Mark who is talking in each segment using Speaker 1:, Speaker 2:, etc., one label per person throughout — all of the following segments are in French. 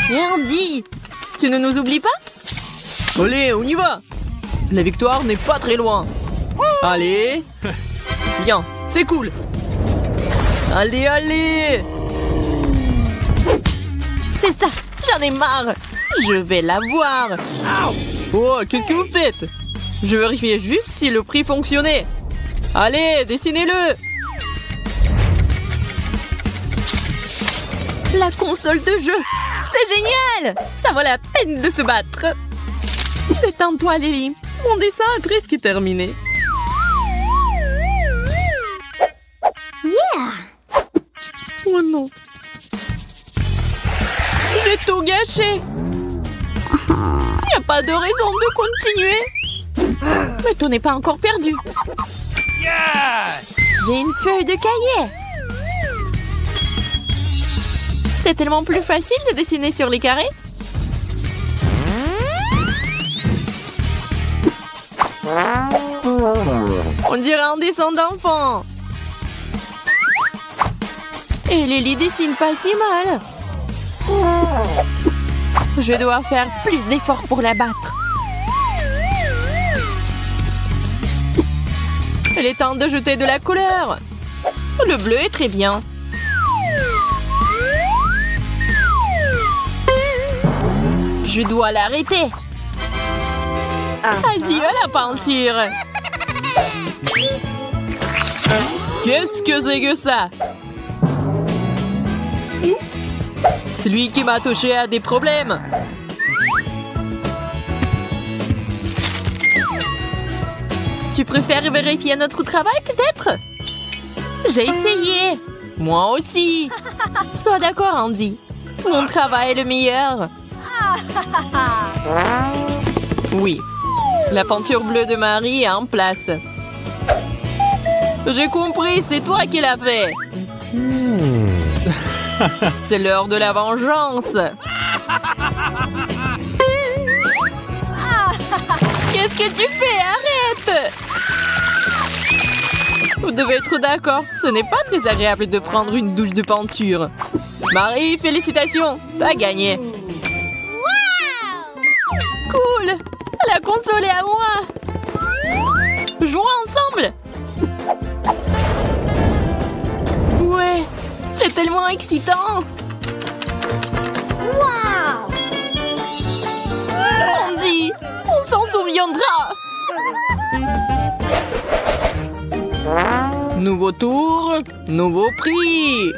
Speaker 1: Andy, tu ne nous oublies pas? Allez, on y va! La victoire n'est pas très loin. Allez! Bien, c'est cool! Allez, allez! C'est ça! J'en ai marre! Je vais l'avoir! Oh, qu'est-ce que vous faites? Je vérifiais juste si le prix fonctionnait. Allez, dessinez-le! La console de jeu! C'est génial! Ça vaut la peine de se battre! Détends-toi, Lily. Mon dessin est presque terminé.
Speaker 2: Yeah!
Speaker 1: Oh non! J'ai tout gâché! Il n'y a pas de raison de continuer! Mais tout n'est pas encore perdu! J'ai une feuille de cahier! C'est tellement plus facile de dessiner sur les carrés! On dirait un dessin d'enfant! Et Lily dessine pas si mal! Je vais devoir faire plus d'efforts pour la battre. Il est temps de jeter de la couleur. Le bleu est très bien. Je dois l'arrêter. Adieu la peinture. Qu'est-ce que c'est que ça? Celui qui m'a touché a des problèmes. Tu préfères vérifier notre travail, peut-être? J'ai essayé. Moi aussi. Sois d'accord, Andy. Mon travail est le meilleur. Oui. La peinture bleue de Marie est en place. J'ai compris, c'est toi qui l'as fait. C'est l'heure de la vengeance. Qu'est-ce que tu fais? Arrête! Vous devez être d'accord. Ce n'est pas très agréable de prendre une douche de peinture. Marie, félicitations. T'as gagné. Cool. La console est à moi. Jouons ensemble. Ouais. C'est tellement excitant!
Speaker 2: Wow!
Speaker 1: Andy, on s'en souviendra! Nouveau tour, nouveau prix!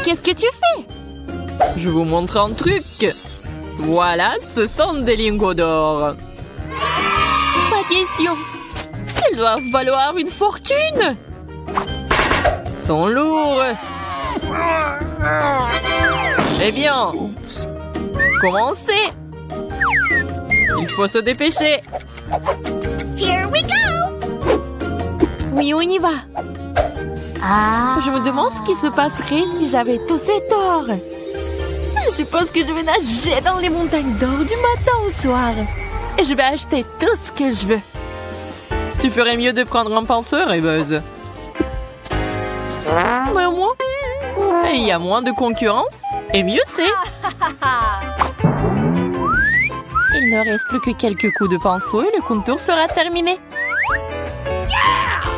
Speaker 1: Qu'est-ce que tu fais? Je vous montre un truc! Voilà, ce sont des lingots d'or! Pas question! Ils doivent valoir une fortune! Ils sont lourds! Eh bien, commencez! Il faut se dépêcher!
Speaker 2: Here we go!
Speaker 1: Oui, on y va!
Speaker 2: Ah!
Speaker 1: Je me demande ce qui se passerait si j'avais tous ces torts! Je suppose que je vais nager dans les montagnes d'or du matin au soir! Et je vais acheter tout ce que je veux! Tu ferais mieux de prendre un penseur, Buzz. Mais moi, il y a moins de concurrence, et mieux c'est. Il ne reste plus que quelques coups de pinceau et le contour sera terminé.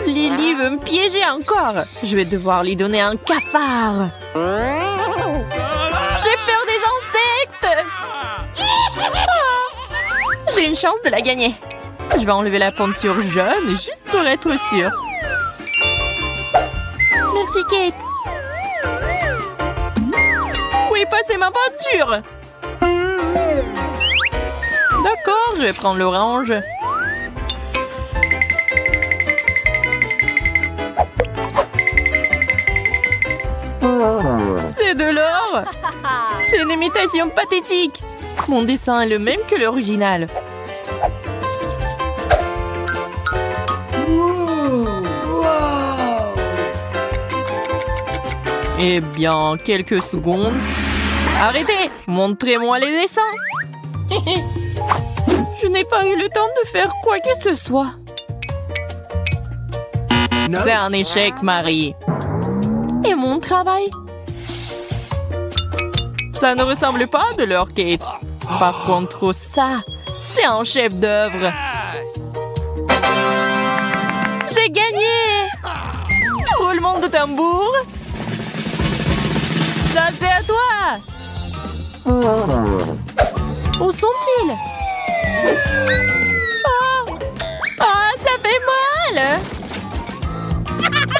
Speaker 1: Lily veut me piéger encore. Je vais devoir lui donner un cafard. J'ai peur des insectes. J'ai une chance de la gagner. Je vais enlever la peinture jaune juste pour être sûre. Merci, Kate. Oui, passez ma peinture. D'accord, je vais prendre l'orange. C'est de l'or. C'est une imitation pathétique. Mon dessin est le même que l'original. Eh bien, quelques secondes. Arrêtez! Montrez-moi les dessins! Je n'ai pas eu le temps de faire quoi que ce soit. C'est un échec, Marie. Et C'est mon travail. Ça ne ressemble pas à de l'or, Kate. Par contre, ça, c'est un chef-d'œuvre. J'ai gagné! Roulement de tambour. Ça, c'est à toi! Où sont-ils? Oh! Oh, ça fait mal!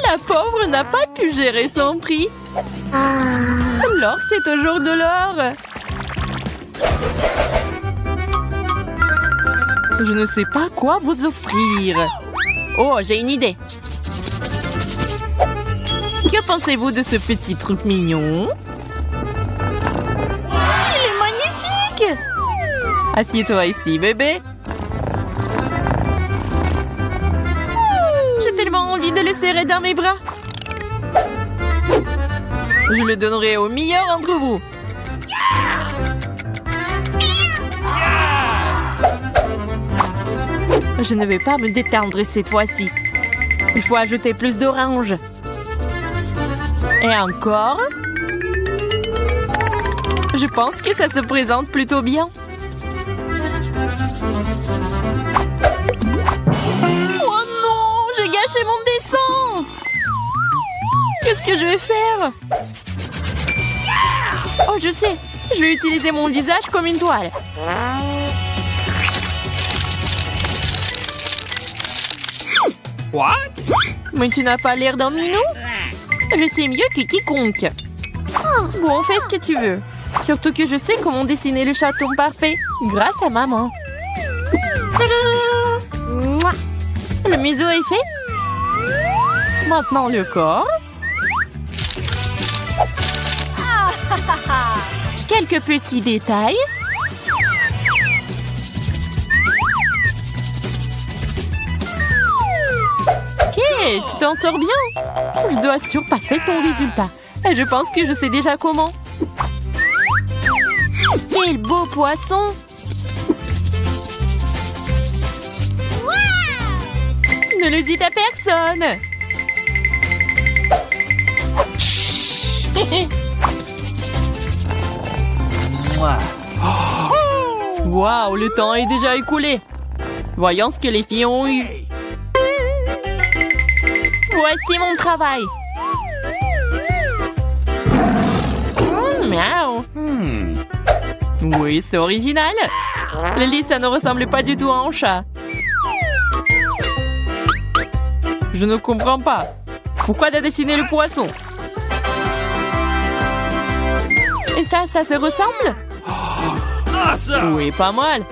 Speaker 1: La pauvre n'a pas pu gérer son prix. L'or, c'est toujours de l'or. Je ne sais pas quoi vous offrir. Oh, j'ai une idée. Que pensez-vous de ce petit truc mignon? Il est magnifique! Assieds-toi ici, bébé. J'ai tellement envie de le serrer dans mes bras. Je le donnerai au meilleur d'entre vous. Je ne vais pas me détendre cette fois-ci. Il faut ajouter plus d'orange. Et encore. Je pense que ça se présente plutôt bien. Oh non, j'ai gâché mon dessin. Qu'est-ce que je vais faire? Oh, je sais. Je vais utiliser mon visage comme une toile.
Speaker 3: What?
Speaker 1: Mais tu n'as pas l'air d'un minou? Je sais mieux que quiconque. Bon, fais ce que tu veux. Surtout que je sais comment dessiner le chaton parfait grâce à maman. Le museau est fait. Maintenant le corps. Quelques petits détails. Ok, tu t'en sors bien. Je dois surpasser ton résultat. Et je pense que je sais déjà comment. Quel beau poisson! Ne le dites à personne! Waouh, le temps est déjà écoulé. Voyons ce que les filles ont eu. Voici mon travail. Miaou. Oui, c'est original. Lily, ça ne ressemble pas du tout à un chat. Je ne comprends pas. Pourquoi t'as dessiné le poisson? Et ça se ressemble? Oui, pas mal.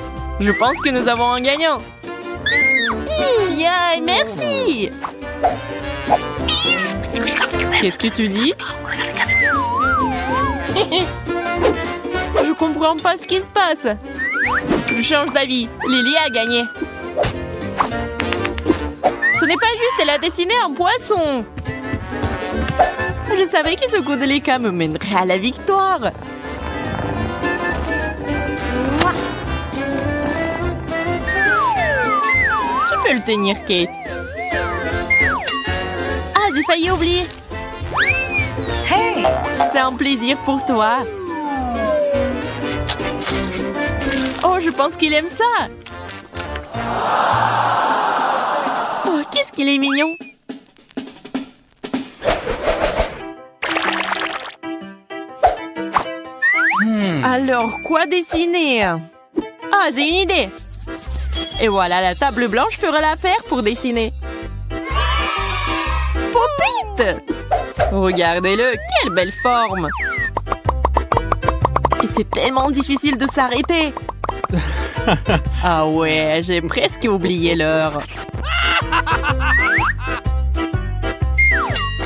Speaker 1: Je pense que nous avons un gagnant. Yeah, merci. Qu'est-ce que tu dis? Je comprends pas ce qui se passe. Je change d'avis. Lily a gagné. Ce n'est pas juste, elle a dessiné un poisson. Je savais que ce coup de l'éca me mènerait à la victoire. Tu peux le tenir, Kate. Ah, j'ai failli oublier. Hey! C'est un plaisir pour toi. Oh, je pense qu'il aime ça. Oh, qu'est-ce qu'il est mignon. Alors, quoi dessiner? Ah, j'ai une idée. Et voilà, la table blanche fera l'affaire pour dessiner. Popite! Regardez-le, quelle belle forme. Et c'est tellement difficile de s'arrêter. Ah ouais, j'ai presque oublié l'heure.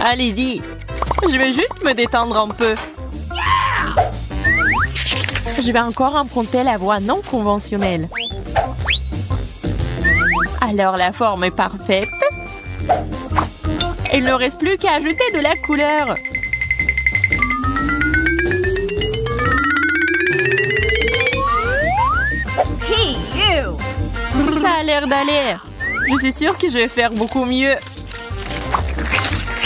Speaker 1: Allez-y, je vais juste me détendre un peu. Je vais encore emprunter la voie non conventionnelle. Alors la forme est parfaite. Il ne reste plus qu'à ajouter de la couleur.
Speaker 2: Hey, you!
Speaker 1: Ça a l'air d'aller. Je suis sûre que je vais faire beaucoup mieux.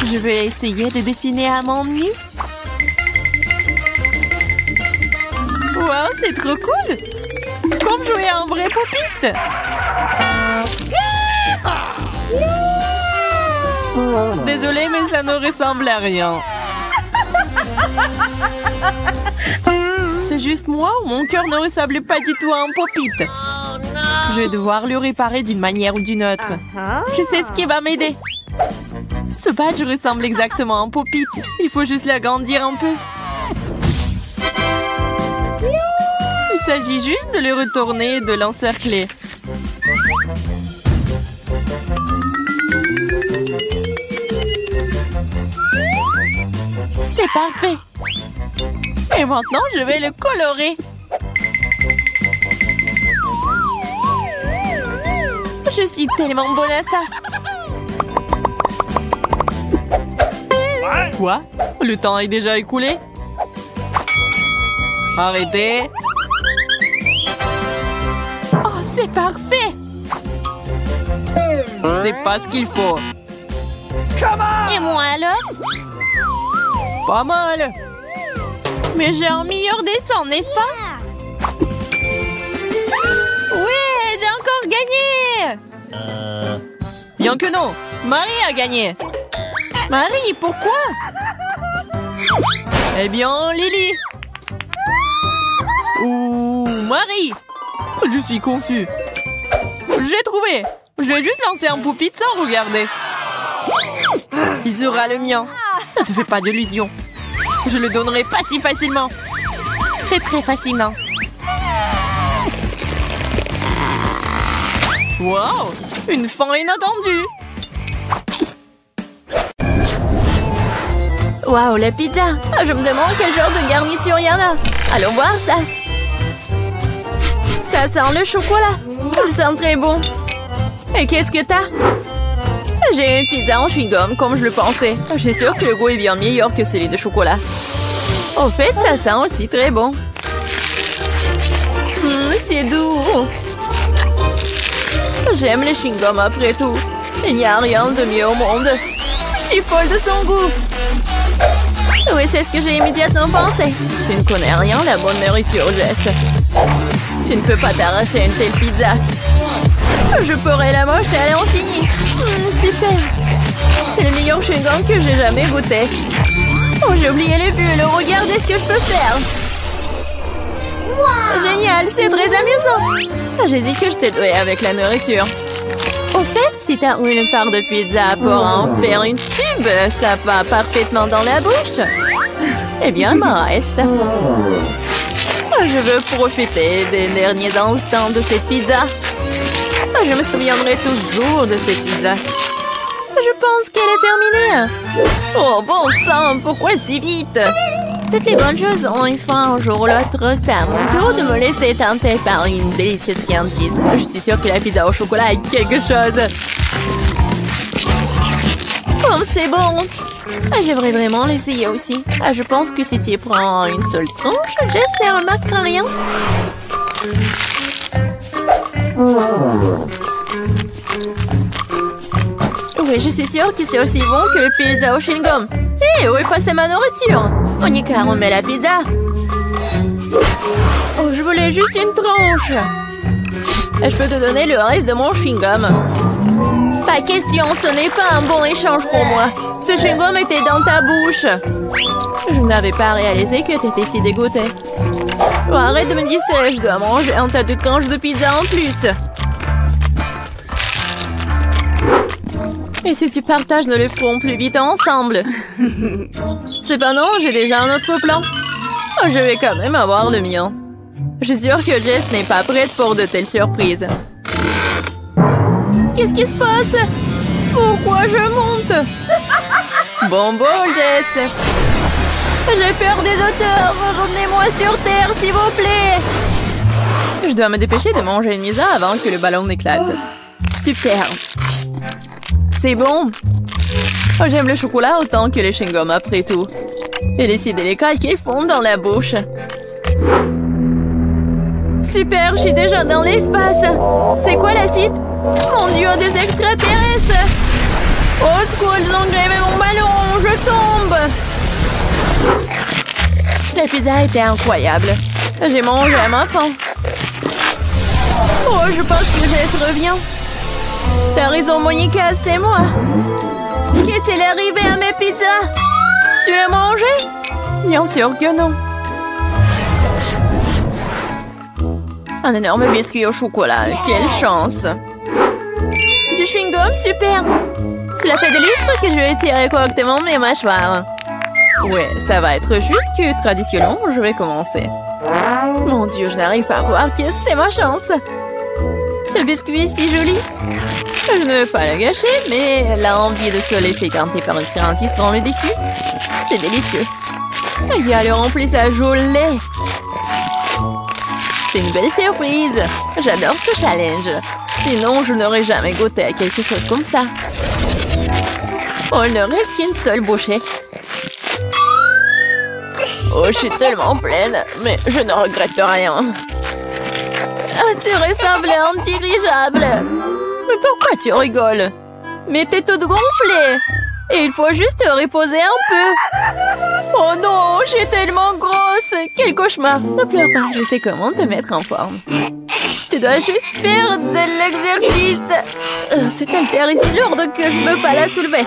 Speaker 1: Je vais essayer de dessiner à mon nu. Wow, c'est trop cool! Comme jouer à un vrai Pop-It! Désolée, mais ça ne ressemble à rien. C'est juste moi ou mon cœur ne ressemble pas du tout à un Pop-It? Je vais devoir le réparer d'une manière ou d'une autre. Je sais ce qui va m'aider. Ce badge ressemble exactement à un Pop-It. Il faut juste l'agrandir un peu. Il s'agit juste de le retourner et de l'encercler. C'est parfait. Et maintenant, je vais le colorer. Je suis tellement bonne à ça. Quoi? Le temps est déjà écoulé? Arrêtez. Oh, c'est parfait. C'est pas ce qu'il faut. Et moi alors? Pas mal. Mais j'ai un meilleur dessin, n'est-ce pas? Oui, j'ai encore gagné. Bien que non, Marie a gagné. Marie, pourquoi? Eh bien, Lily. Ou Marie. Je suis confus. J'ai trouvé. Je vais juste lancer un Pop-It sans regarder. Il sera le mien. Ne te fais pas d'illusions. Je le donnerai pas si facilement. Très très fascinant. Wow! Une fin inattendue. Wow, la pizza. Je me demande quel genre de garniture il y en a. Allons voir ça. Ça sent le chocolat. Il sent très bon. Et qu'est-ce que t'as? J'ai une pizza en chewing-gum, comme je le pensais. Je suis sûre que le goût est bien meilleur que celui de chocolat. En fait, ça sent aussi très bon. C'est doux. J'aime les chewing-gums après tout. Il n'y a rien de mieux au monde. Je suis folle de son goût. Oui, c'est ce que j'ai immédiatement pensé. Tu ne connais rien, la bonne nourriture, Jess. Tu ne peux pas t'arracher une telle pizza. Je pourrais la manger à l'infini. Super. C'est le meilleur chewing-gum que j'ai jamais goûté. Oh, j'ai oublié les bulles. Regardez ce que je peux faire. Wow. Génial, c'est très amusant. J'ai dit que je t'ai doué avec la nourriture. Au fait, si t'as une part de pizza pour en faire une tube, ça va parfaitement dans la bouche. Eh bien, il m'en reste. Je veux profiter des derniers instants de cette pizza. Je me souviendrai toujours de cette pizza. Je pense qu'elle est terminée. Oh, bon sang, pourquoi si vite? Toutes les bonnes choses ont une fin un jour ou l'autre. C'est à mon tour de me laisser tenter par une délicieuse candice. Je suis sûre que la pizza au chocolat est quelque chose. Oh, c'est bon. J'aimerais vraiment l'essayer aussi. Je pense que si tu prends une seule tranche, Jess ne remarquera rien. Oui, je suis sûre que c'est aussi bon que le pizza au chewing-gum. Hé, où est passée ma nourriture? On y car on met la pizza. Oh, je voulais juste une tranche. Et je peux te donner le reste de mon chewing-gum. Pas question, ce n'est pas un bon échange pour moi. Ce chewing-gum était dans ta bouche. Je n'avais pas réalisé que tu étais si dégoûtée. Oh, arrête de me distraire, je dois manger un tas de tranches de pizza en plus. Et si tu partages, nous le ferons plus vite ensemble. Cependant, j'ai déjà un autre plan. Oh, je vais quand même avoir le mien. Je suis sûre que Jess n'est pas prête pour de telles surprises. Qu'est-ce qui se passe? Pourquoi je monte? Bon, Jess. J'ai peur des auteurs. Revenez-moi sur Terre, s'il vous plaît. Je dois me dépêcher de manger une pizza avant que le ballon n'éclate. Super. C'est bon. Oh, j'aime le chocolat autant que les chewing-gums après tout. Et les si délicats qu'ils font dans la bouche. Super, je suis déjà dans l'espace. C'est quoi la suite? Mon Dieu, des extraterrestres! Au secours, ils ont grévé mon ballon! Je tombe! La pizza était incroyable. J'ai mangé à ma faim. Oh, je pense que Jess revient. T'as raison, Monica, c'est moi. Qu'est-il arrivé à mes pizzas? Tu l'as mangé? Bien sûr que non. Un énorme biscuit au chocolat. Quelle chance! Du chewing-gum, super! Cela fait des lustres que je vais tirer correctement mes mâchoires. Ouais, ça va être juste que traditionnellement, je vais commencer. Mon Dieu, je n'arrive pas à croire que c'est ma chance. Ce biscuit est si joli. Je ne veux pas le gâcher, mais la envie de se laisser tenter par une friandise rend le déçu. C'est délicieux. Il y a le remplissage au lait. C'est une belle surprise. J'adore ce challenge. Sinon, je n'aurais jamais goûté à quelque chose comme ça. Oh, il ne reste qu'une seule bouchée. Oh, je suis tellement pleine, mais je ne regrette rien. Ah, tu ressembles à un dirigeable. Mais pourquoi tu rigoles? Mais t'es toute gonflée. Et il faut juste te reposer un peu. Oh non, je suis tellement grosse. Quel cauchemar. Ne pleure pas, je sais comment te mettre en forme. Tu dois juste faire de l'exercice. Cette haltère est si lourde que je ne peux pas la soulever.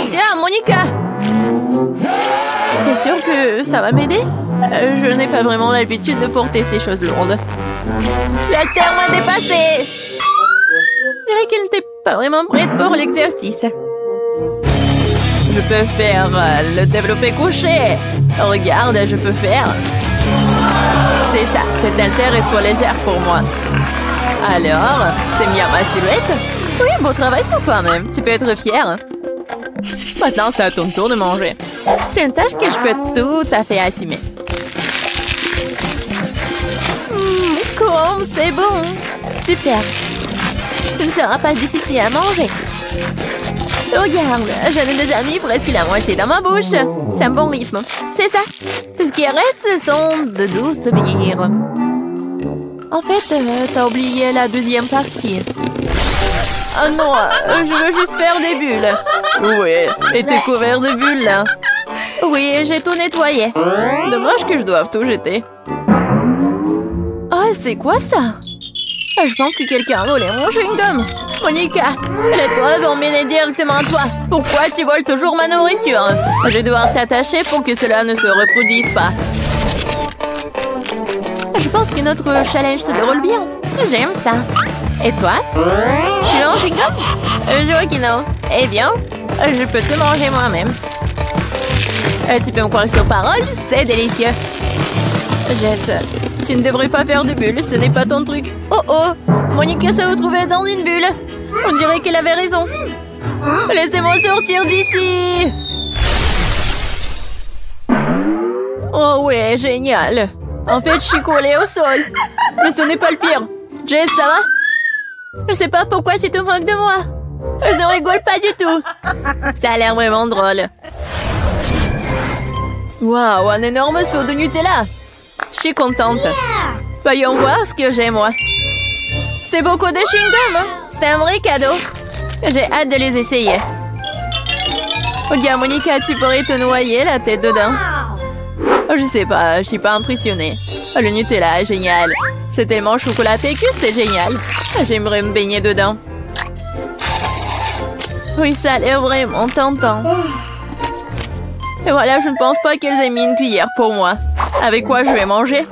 Speaker 1: Tiens, Monica. T'es sûre que ça va m'aider? Je n'ai pas vraiment l'habitude de porter ces choses lourdes. L'haltère m'a dépassée. Je dirais qu'elle n'était pas vraiment prête pour l'exercice. Je peux faire le développé couché. Regarde, je peux faire. C'est ça, cette haltère est trop légère pour moi. Alors, t'aimes bien ma silhouette? Oui, beau travail sur toi-même. Tu peux être fière. Maintenant, c'est à ton tour de manger. C'est une tâche que je peux tout à fait assumer. Comme c'est bon. Super. Ce ne sera pas difficile à manger. Regarde, j'en ai déjà mis presque la moitié dans ma bouche. C'est un bon rythme. C'est ça. Tout ce qui reste, ce sont de doux souvenirs. En fait, t'as oublié la deuxième partie. Oh non, je veux juste faire des bulles. Oui, et t'es couvert de bulles, là. Oui, j'ai tout nettoyé. Dommage que je doive tout jeter. Oh, c'est quoi ça? Je pense que quelqu'un a volé mon chewing-gum. Monica, les doigts vont mener directement à toi. Pourquoi tu voles toujours ma nourriture? Je vais devoir t'attacher pour que cela ne se reproduise pas. Je pense que notre challenge se déroule bien. J'aime ça. Et toi? Tu veux un chewing-gum? Je vois que non. Eh bien, je peux te manger moi-même. Tu peux me croire sur parole, c'est délicieux. Jess, tu ne devrais pas faire de bulles, ce n'est pas ton truc. Oh oh, Monica s'est retrouvée dans une bulle. On dirait qu'elle avait raison. Laissez-moi sortir d'ici. Oh ouais, génial. En fait, je suis collée au sol. Mais ce n'est pas le pire. Jess, ça va? Je sais pas pourquoi tu te moques de moi. Je ne rigole pas du tout. Ça a l'air vraiment drôle. Waouh, un énorme seau de Nutella. Je suis contente. Voyons voir ce que j'ai, moi. C'est beaucoup de chewing-gum. C'est un vrai cadeau. J'ai hâte de les essayer. Regarde, Monica, tu pourrais te noyer la tête dedans. Je sais pas, je suis pas impressionnée. Le Nutella est génial. C'est tellement chocolaté que c'est génial. J'aimerais me baigner dedans. Oui, ça a l'air vraiment tentant. Et voilà, je ne pense pas qu'elles aient mis une cuillère pour moi. Avec quoi je vais manger?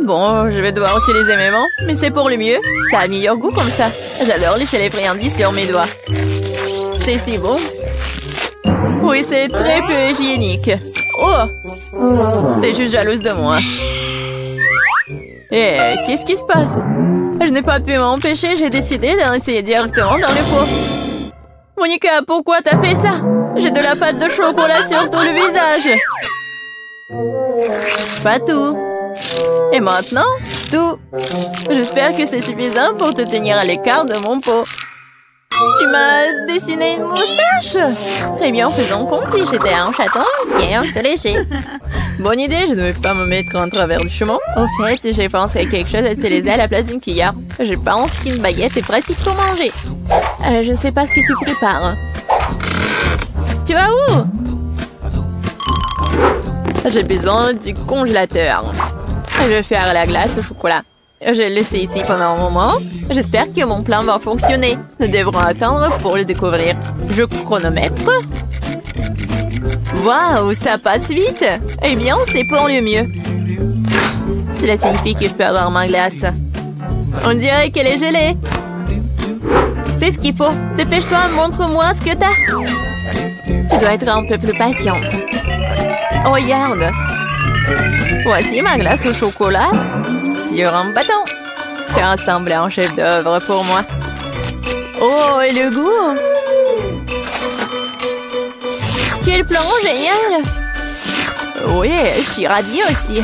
Speaker 1: Bon, je vais devoir utiliser mes mains, mais c'est pour le mieux. Ça a meilleur goût comme ça. J'adore lécher les friandises sur mes doigts. C'est si bon. Oui, c'est très peu hygiénique. Oh! T'es juste jalouse de moi. Eh, qu'est-ce qui se passe? Je n'ai pas pu m'empêcher, j'ai décidé d'en essayer directement dans le pot. Monica, pourquoi t'as fait ça? J'ai de la pâte de chocolat sur tout le visage. Pas tout. Et maintenant, tout. J'espère que c'est suffisant pour te tenir à l'écart de mon pot. Tu m'as dessiné une moustache? Très bien, faisons comme si j'étais un chaton bien se lécher. Bonne idée, je ne vais pas me mettre en travers du chemin. Au fait, j'ai pensé à quelque chose à utiliser à la place d'une cuillère. Je pense qu'une baguette est pratique pour manger. Je ne sais pas ce que tu prépares. Tu vas où? J'ai besoin du congélateur. Je vais faire la glace au chocolat. Je vais le laisser ici pendant un moment. J'espère que mon plan va fonctionner. Nous devrons attendre pour le découvrir. Je chronomètre. Waouh, ça passe vite. Eh bien, c'est pour le mieux. Cela signifie que je peux avoir ma glace. On dirait qu'elle est gelée. C'est ce qu'il faut. Dépêche-toi, montre-moi ce que t'as. Tu dois être un peu plus patiente. Regarde. Voici ma glace au chocolat sur un bâton. C'est rassemblé en chef-d'œuvre pour moi. Oh, et le goût! Quel plan génial! Oui, je suis ravie aussi.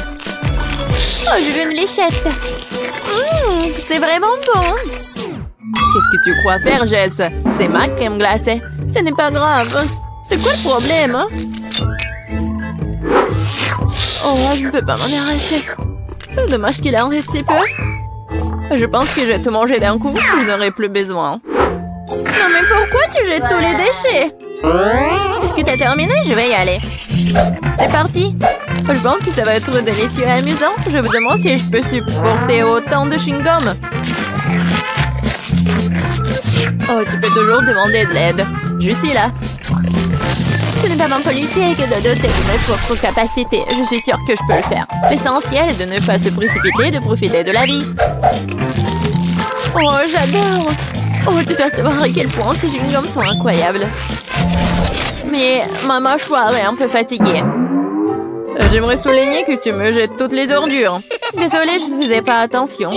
Speaker 1: Oh, je veux une léchette. C'est vraiment bon. Qu'est-ce que tu crois faire, Jess? C'est ma crème glacée. Ce n'est pas grave. C'est quoi le problème, hein? Oh, je ne peux pas m'en arracher. Dommage qu'il en reste si peu. Je pense que je vais te manger d'un coup. Je n'aurai plus besoin. Non, mais pourquoi tu jettes tous les déchets? Puisque tu as terminé, je vais y aller. C'est parti. Je pense que ça va être délicieux et amusant. Je me demande si je peux supporter autant de chewing-gum. Oh, tu peux toujours demander de l'aide. Je suis là. Ce n'est pas ma politique de doter de mes propres capacités. Je suis sûre que je peux le faire. L'essentiel est de ne pas se précipiter et de profiter de la vie. Oh, j'adore. Oh, tu dois savoir à quel point ces chewing-gums sont incroyables. Mais ma mâchoire est un peu fatiguée. J'aimerais souligner que tu me jettes toutes les ordures. Désolée, je ne faisais pas attention.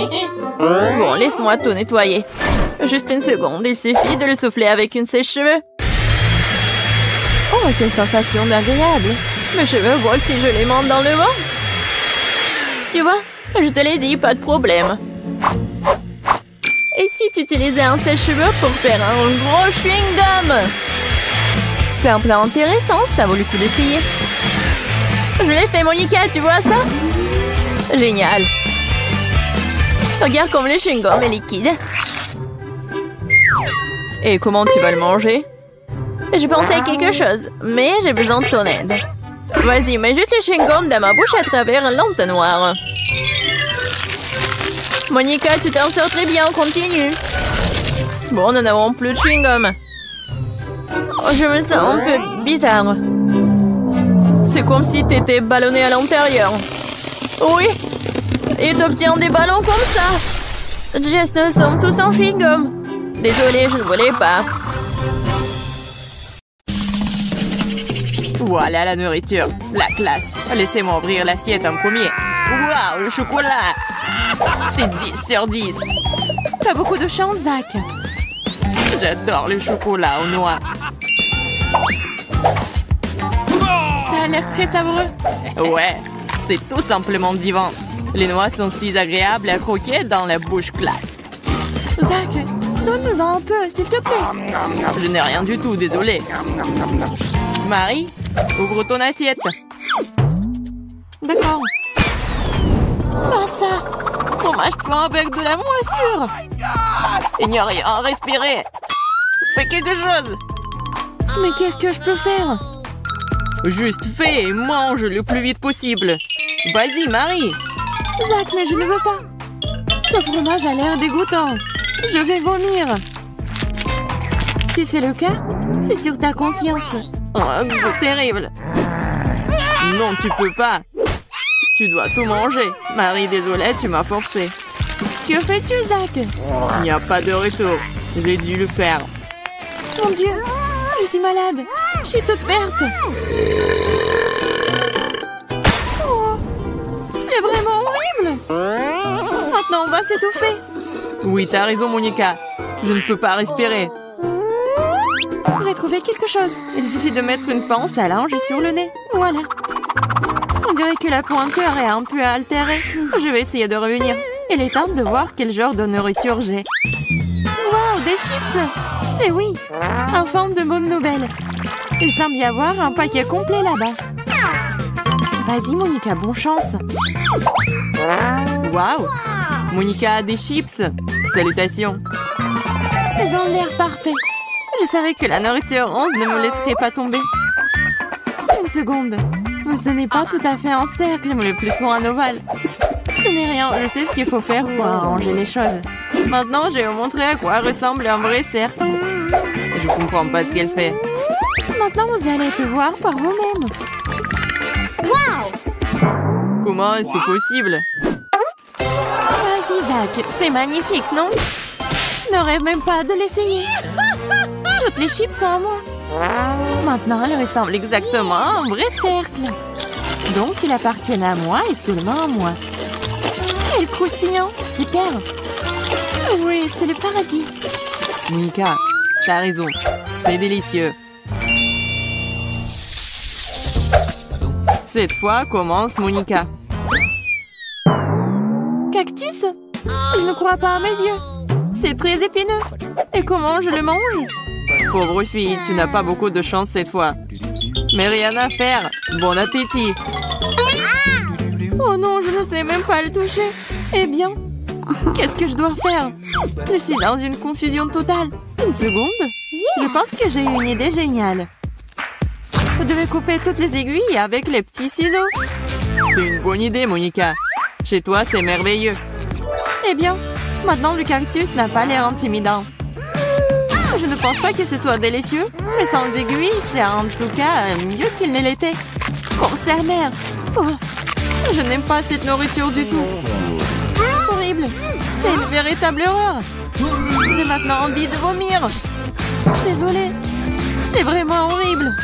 Speaker 1: Bon, laisse-moi tout nettoyer. Juste une seconde, il suffit de le souffler avec une sèche-cheveux. Oh, quelle sensation agréable. Mes cheveux volent si je les monte dans le vent. Tu vois, je te l'ai dit, pas de problème. Et si tu utilisais un sèche-cheveux pour faire un gros chewing-gum? C'est un plan intéressant, ça vaut le coup d'essayer. Je l'ai fait, Monica, tu vois ça? Génial. Regarde comme le chewing-gum est liquide. Et comment tu vas le manger? Je pensais à quelque chose, mais j'ai besoin de ton aide. Vas-y, mets juste le chewing-gum dans ma bouche à travers l'entonnoir. Monica, tu t'en sors très bien, continue. Bon, nous n'avons plus de chewing-gum. Oh, je me sens un peu bizarre. C'est comme si t'étais ballonné à l'intérieur. Oui, et t'obtiens des ballons comme ça. Jess, nous sommes tous en chewing-gum. Désolée, je ne voulais pas. Voilà la nourriture, la classe. Laissez-moi ouvrir l'assiette en premier. Waouh, le chocolat! C'est 10 sur 10. T'as beaucoup de chance, Zach. J'adore le chocolat aux noix. Ça a l'air très savoureux. Ouais, c'est tout simplement divin. Les noix sont si agréables à croquer dans la bouche classe. Zach, donne-nous-en un peu, s'il te plaît. Je n'ai rien du tout, désolé. Marie, ouvre ton assiette. D'accord. Pas ça. Fromage plein avec de la moisissure. Il n'y a rien à respirer. Fais quelque chose. Mais qu'est-ce que je peux faire? Juste fais et mange le plus vite possible. Vas-y, Marie. Zach, mais je ne veux pas. Ce fromage a l'air dégoûtant. Je vais vomir. Si c'est le cas, c'est sur ta conscience. Oh, goût terrible. Non, tu peux pas. Tu dois tout manger. Marie, désolée, tu m'as forcé. Que fais-tu, Zach? Il n'y a pas de retour. J'ai dû le faire. Mon Dieu, je suis malade. Je suis toute verte. Oh, c'est vraiment horrible. Maintenant, on va s'étouffer. Oui, t'as raison, Monica. Je ne peux pas respirer. J'ai trouvé quelque chose. Il suffit de mettre une pince à linge sur le nez. Voilà. On dirait que la pointeur est un peu altérée. Je vais essayer de revenir. Il est temps de voir quel genre de nourriture j'ai. Waouh, des chips! C'est oui! En forme de bonne nouvelle. Il semble y avoir un paquet complet là-bas. Vas-y, Monica, bonne chance. Waouh! Monica a des chips. Salutations. Elles ont l'air parfait. Je savais que la nourriture ronde ne me laisserait pas tomber. Une seconde. Ce n'est pas tout à fait un cercle, mais plutôt un ovale. Ce n'est rien, je sais ce qu'il faut faire pour arranger les choses. Maintenant, je vais vous montrer à quoi ressemble un vrai cercle. Je comprends pas ce qu'elle fait. Maintenant, vous allez te voir par vous-même.
Speaker 2: Wow!
Speaker 1: Comment c'est possible? Vas-y, Zach, c'est magnifique, non? Ne rêve même pas de l'essayer. Toutes les chips sont à moi. Maintenant, elles ressemblent exactement à un vrai cercle. Donc, ils appartiennent à moi et seulement à moi. Quel croustillant! Super! Oui, c'est le paradis. Monica, t'as raison. C'est délicieux. Cette fois, commence Monica. Cactus? Je ne crois pas à mes yeux. C'est très épineux. Et comment je le mange? Pauvre fille, tu n'as pas beaucoup de chance cette fois. Mais rien à faire. Bon appétit. Oh non, je ne sais même pas le toucher. Eh bien, qu'est-ce que je dois faire? Je suis dans une confusion totale. Une seconde. Je pense que j'ai une idée géniale. Vous devez couper toutes les aiguilles avec les petits ciseaux. C'est une bonne idée, Monica. Chez toi, c'est merveilleux. Eh bien, maintenant le cactus n'a pas l'air intimidant. Je ne pense pas que ce soit délicieux, mais sans aiguilles, c'est en tout cas mieux qu'il ne l'était. Concert mère. Oh, je n'aime pas cette nourriture du tout. Horrible. C'est une véritable horreur. J'ai maintenant envie de vomir. Désolée. C'est vraiment horrible.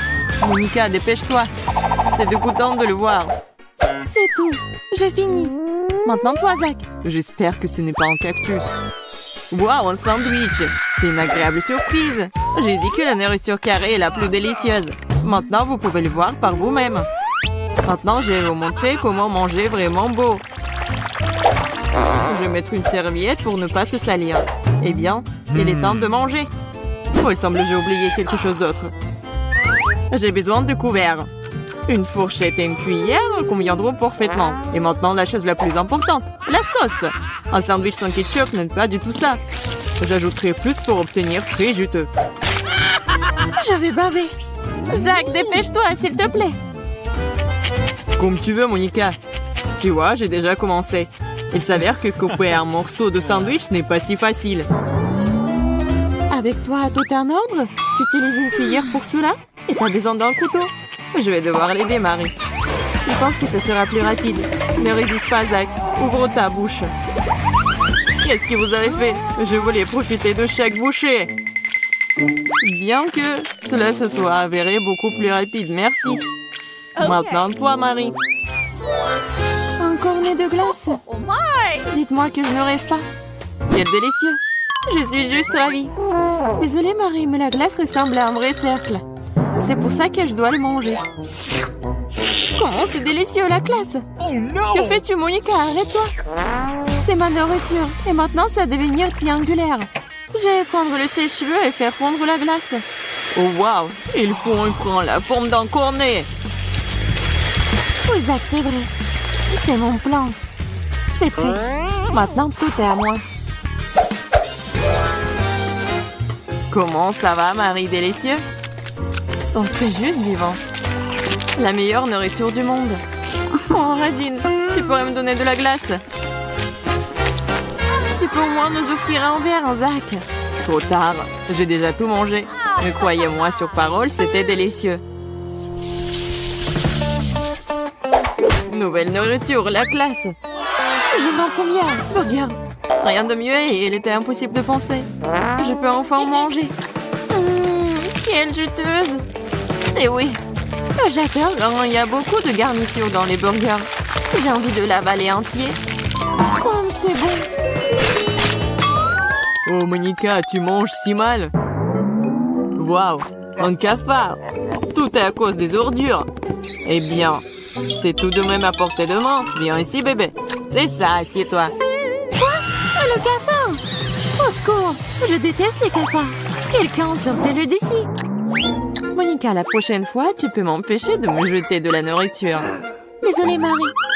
Speaker 1: Monica, dépêche-toi. C'est dégoûtant de le voir. C'est tout. J'ai fini. Maintenant toi, Zach. J'espère que ce n'est pas un cactus. Wow, un sandwich. C'est une agréable surprise. J'ai dit que la nourriture carrée est la plus délicieuse. Maintenant, vous pouvez le voir par vous-même. Maintenant, je vais vous montrer comment manger vraiment beau. Je vais mettre une serviette pour ne pas se salir. Eh bien, il est temps de manger. Oh, il semble que j'ai oublié quelque chose d'autre. J'ai besoin de couverts. Une fourchette et une cuillère conviendront parfaitement. Et maintenant, la chose la plus importante, la sauce. Un sandwich sans ketchup n'est pas du tout ça. J'ajouterai plus pour obtenir très juteux. Je vais baver. Zach, dépêche-toi, s'il te plaît. Comme tu veux, Monica. Tu vois, j'ai déjà commencé. Il s'avère que couper un morceau de sandwich n'est pas si facile. Avec toi, tout un ordre? Tu utilises une cuillère pour cela? Et pas besoin d'un couteau? Je vais devoir l'aider, Marie. Je pense que ce sera plus rapide. Ne résiste pas, Zach. Ouvre ta bouche. Qu'est-ce que vous avez fait? Je voulais profiter de chaque bouchée. Bien que cela se soit avéré beaucoup plus rapide. Merci. Okay. Maintenant, toi, Marie. Un cornet de glace.
Speaker 2: Oh my!
Speaker 1: Dites-moi que je ne rêve pas. Quel délicieux. Je suis juste ravie. Désolée, Marie, mais la glace ressemble à un vrai cercle. C'est pour ça que je dois le manger. Comment c'est délicieux, la classe!
Speaker 2: Oh no!
Speaker 1: Que fais-tu, Monica? Arrête-toi! C'est ma nourriture, et maintenant ça va devenir triangulaire. Je vais prendre le sèche-cheveux et faire fondre la glace. Oh waouh! Il faut en prendre la forme d'un cornet! Oui, Zach, c'est vrai. C'est mon plan. C'est prêt. Maintenant, tout est à moi. Comment ça va, Marie délicieux? Oh, c'est juste vivant. La meilleure nourriture du monde. Oh, Radine, tu pourrais me donner de la glace? Tu peux au moins nous offrir un verre, hein, Zach? Trop tard, j'ai déjà tout mangé. Mais croyez-moi, sur parole, c'était délicieux. Nouvelle nourriture, la classe. Je m'en combien? Burger. Rien de mieux et il était impossible de penser. Je peux enfin en manger. Quelle juteuse! C'est oui. J'adore quand il y a beaucoup de garniture dans les burgers. J'ai envie de l'avaler entier. Comme c'est bon! Oh, Monica, tu manges si mal. Waouh, un cafard. Tout est à cause des ordures. Eh bien, c'est tout de même à portée de main. Viens ici, bébé. C'est ça, assieds-toi. Quoi? Le cafard? Au secours! Je déteste les cafards. Quelqu'un sortez-le d'ici. Monica, la prochaine fois, tu peux m'empêcher de me jeter de la nourriture. Désolée, Marie.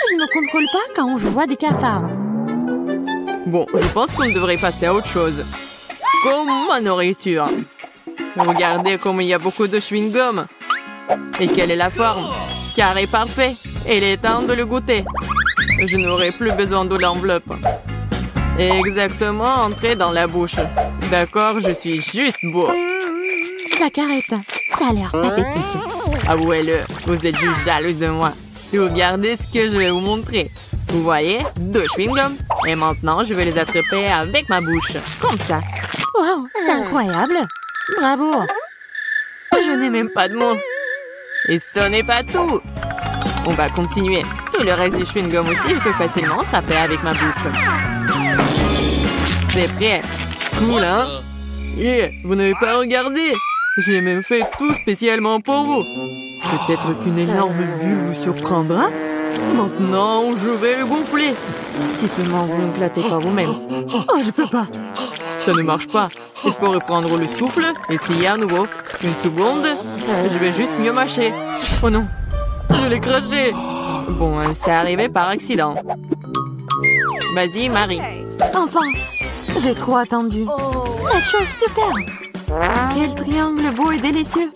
Speaker 1: Je ne contrôle pas quand je vois des cafards. Bon, je pense qu'on devrait passer à autre chose. comme ma nourriture. Regardez comme il y a beaucoup de chewing-gum. Et quelle est la forme? Carré parfait. Et il est temps de le goûter. Je n'aurai plus besoin de l'enveloppe. Exactement, entrer dans la bouche. D'accord, je suis juste beau.
Speaker 3: Zacharet, ça a l'air pathétique.
Speaker 1: Avouez-le, vous êtes juste jaloux de moi. Et regardez ce que je vais vous montrer. Vous voyez, 2 chewing-gums. Et maintenant, je vais les attraper avec ma bouche. Comme ça.
Speaker 3: Wow, c'est incroyable. Bravo.
Speaker 1: Je n'ai même pas de mots. Et ce n'est pas tout. On va continuer. Tout le reste du chewing-gum aussi, je peux facilement attraper avec ma bouche. C'est prêt. Cool, hein? Et vous n'avez pas regardé? J'ai même fait tout spécialement pour vous. Peut-être qu'une énorme bulle vous surprendra. Maintenant, je vais le gonfler. Si seulement vous ne l'éclatez pas vous-même. Oh, je peux pas. Ça ne marche pas. Il faut reprendre le souffle. Essayer à nouveau. Une seconde. Je vais juste mieux mâcher. Oh non. Je l'ai craché. Bon, c'est arrivé par accident. Vas-y, Marie.
Speaker 3: Enfin, j'ai trop attendu. La chose super. Quel triangle beau et délicieux.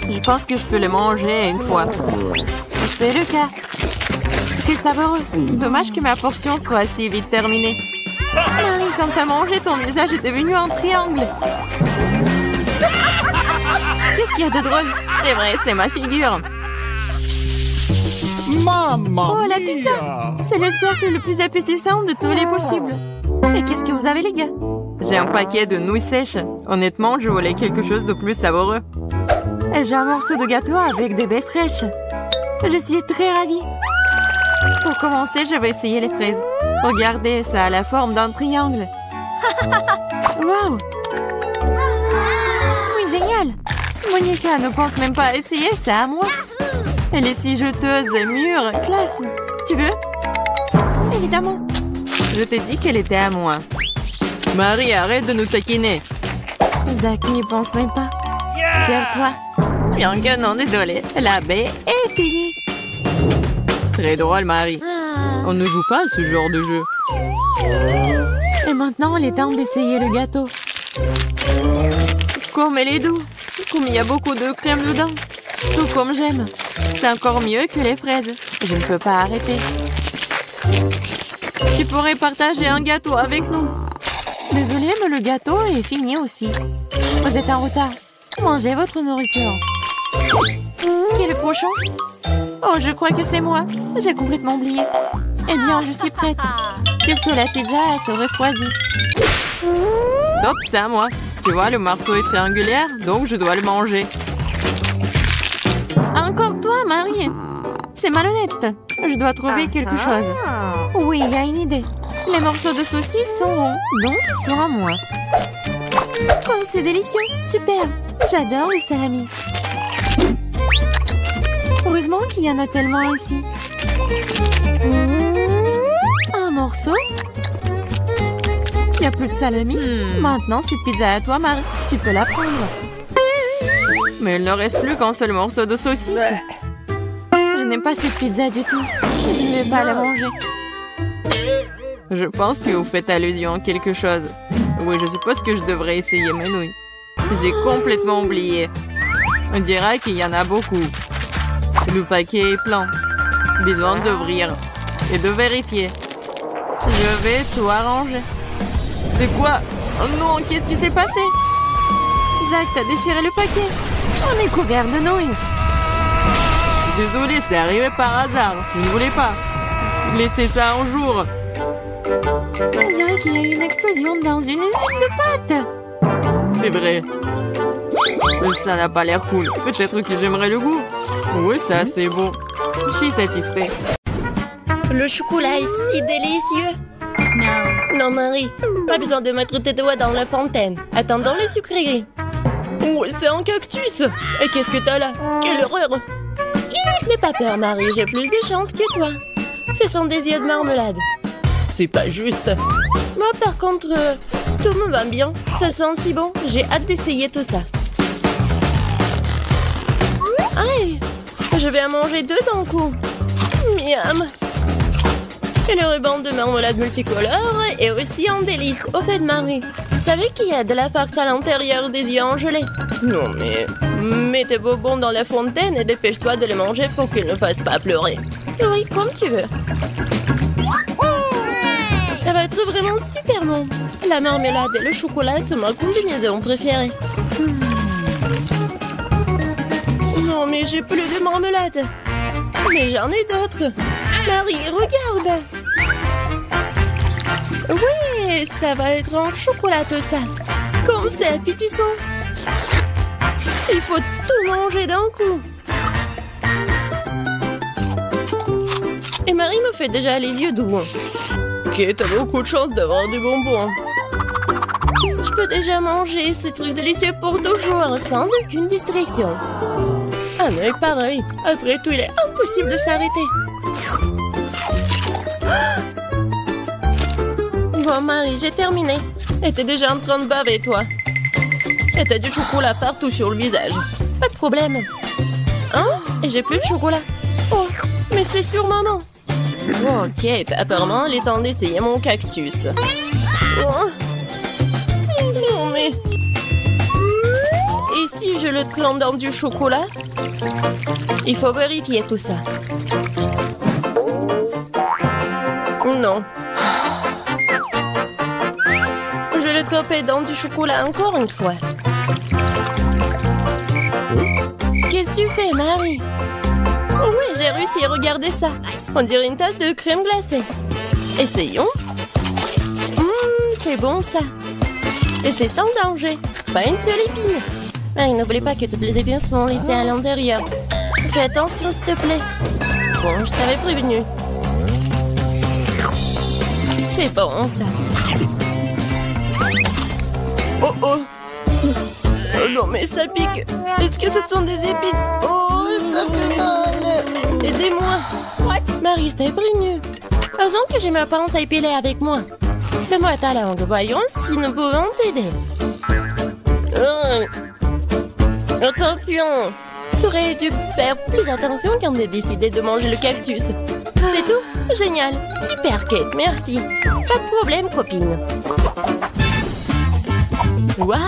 Speaker 1: Je pense que je peux le manger une fois.
Speaker 3: C'est le cas. C'est savoureux.
Speaker 1: Dommage que ma portion soit si vite terminée.
Speaker 3: Marie, quand t'as mangé, ton visage est devenu un triangle.
Speaker 1: Qu'est-ce qu'il y a de drôle? C'est vrai, c'est ma figure.
Speaker 3: Oh, la pizza! C'est le cercle le plus appétissant de tous les possibles. Et qu'est-ce que vous avez, les gars?
Speaker 1: J'ai un paquet de nouilles sèches. Honnêtement, je voulais quelque chose de plus savoureux.
Speaker 3: Et j'ai un morceau de gâteau avec des baies fraîches. Je suis très ravie.
Speaker 1: Pour commencer, je vais essayer les fraises. Regardez, ça a la forme d'un triangle.
Speaker 3: Wow! Oui, génial!
Speaker 1: Monica ne pense même pas à essayer, c'est à moi. Elle est si jeteuse, mûre, classe. Tu veux?
Speaker 3: Évidemment.
Speaker 1: Je t'ai dit qu'elle était à moi. Marie, arrête de nous taquiner.
Speaker 3: Zach n'y pense même pas. Serre-toi.
Speaker 1: Bien que non, désolé. La baie est finie. Très drôle, Marie. On ne joue pas à ce genre de jeu.
Speaker 3: Et maintenant, il est temps d'essayer le gâteau.
Speaker 1: Comme elle est douce. Comme il y a beaucoup de crème dedans. Tout comme j'aime. C'est encore mieux que les fraises. Je ne peux pas arrêter. Tu pourrais partager un gâteau avec nous.
Speaker 3: Désolée, mais le gâteau est fini aussi. Vous êtes en retard. Mangez votre nourriture.
Speaker 1: Qui est le prochain?
Speaker 3: Oh, je crois que c'est moi. J'ai complètement oublié. Eh bien, je suis prête. Surtout la pizza, elle se refroidit.
Speaker 1: Stop, c'est à moi. Tu vois, le morceau est triangulaire, donc je dois le manger.
Speaker 3: Encore toi, Marie. C'est malhonnête. Je dois trouver quelque chose. Oui, il y a une idée. Les morceaux de saucisse sont ronds, donc ils sont à moi. Oh, c'est délicieux. Super. J'adore les salamis. Heureusement qu'il y en a tellement ici. Un morceau. Il n'y a plus de salami. Maintenant, cette pizza à toi, Marie. Tu peux la prendre.
Speaker 1: Mais il ne reste plus qu'un seul morceau de saucisse.
Speaker 3: Je n'aime pas cette pizza du tout. Je ne vais pas la manger.
Speaker 1: Je pense que vous faites allusion à quelque chose. Oui, je suppose que je devrais essayer mes nouilles. J'ai complètement oublié. On dirait qu'il y en a beaucoup. Le paquet est plein. Besoin d'ouvrir et de vérifier. Je vais tout arranger. C'est quoi? Oh non, qu'est-ce qui s'est passé?
Speaker 3: Zach, t'as déchiré le paquet. On est couvert de nouilles.
Speaker 1: Désolé, c'est arrivé par hasard. Je ne voulais pas. Laissez ça un jour.
Speaker 3: On dirait qu'il y a eu une explosion dans une usine de pâtes.
Speaker 1: C'est vrai. Ça n'a pas l'air cool. Peut-être que j'aimerais le goût. Oui, ça, c'est bon. Je suis satisfait.
Speaker 4: Le chocolat est si délicieux. Non, Marie, pas besoin de mettre tes doigts dans la fontaine. Attendons les sucreries. Oh, c'est un cactus. Et qu'est-ce que t'as là? Quelle horreur. N'aie pas peur, Marie, j'ai plus de chance que toi. Ce sont des yeux de marmelade. C'est pas juste. Moi, par contre, tout me va bien. Ça sent si bon. J'ai hâte d'essayer tout ça. Aïe, je vais en manger 2 d'un coup. Miam. Et le ruban de marmelade multicolore est aussi un délice. Au fait, Marie, savais qu'il y a de la farce à l'intérieur des yeux en gelée? Non, mais... Mets tes bonbons dans la fontaine et dépêche-toi de les manger pour qu'ils ne fassent pas pleurer. Oui, comme tu veux. Ça va être vraiment super bon. La marmelade et le chocolat sont ma combinaison préférée. Non, mais j'ai plus de marmelade. Mais j'en ai d'autres. Marie, regarde. Oui, ça va être en chocolat tout ça. Comme c'est appétissant. Il faut tout manger d'un coup. Et Marie me fait déjà les yeux doux. Ok, t'as beaucoup de chance d'avoir des bonbons. Je peux déjà manger ces trucs délicieux pour toujours, sans aucune distraction. Un œil pareil. Après tout, il est impossible de s'arrêter. Bon, Marie, j'ai terminé. Et t'es déjà en train de baver, toi. Et t'as du chocolat partout sur le visage. Pas de problème. Hein? Et j'ai plus de chocolat. Oh, mais c'est sur maman. Ok, apparemment, il est temps d'essayer mon cactus. Oh. Non, mais... Et si je le trempe dans du chocolat? Il faut vérifier tout ça. Non. Je vais le tremper dans du chocolat encore une fois. Qu'est-ce que tu fais, Marie? Oui, j'ai réussi, regardez ça. On dirait une tasse de crème glacée. Essayons. C'est bon ça. Et c'est sans danger. Pas une seule épine. Marie, n'oublie pas que toutes les épines sont laissées à l'intérieur. Fais attention, s'il te plaît. Bon, je t'avais prévenu. C'est bon ça. Oh oh. Oh non, mais ça pique. Est-ce que ce sont des épines? Oh, ça fait mal. Aidez-moi. Marie, je t'ai prévenu. Heureusement que j'ai ma pince à épiler avec moi. Donne-moi ta langue, voyons si nous pouvons t'aider. Attention. Tu aurais dû faire plus attention quand tu as décidé de manger le cactus. C'est tout? Génial. Super, Kate, merci. Pas de problème, copine. Waouh!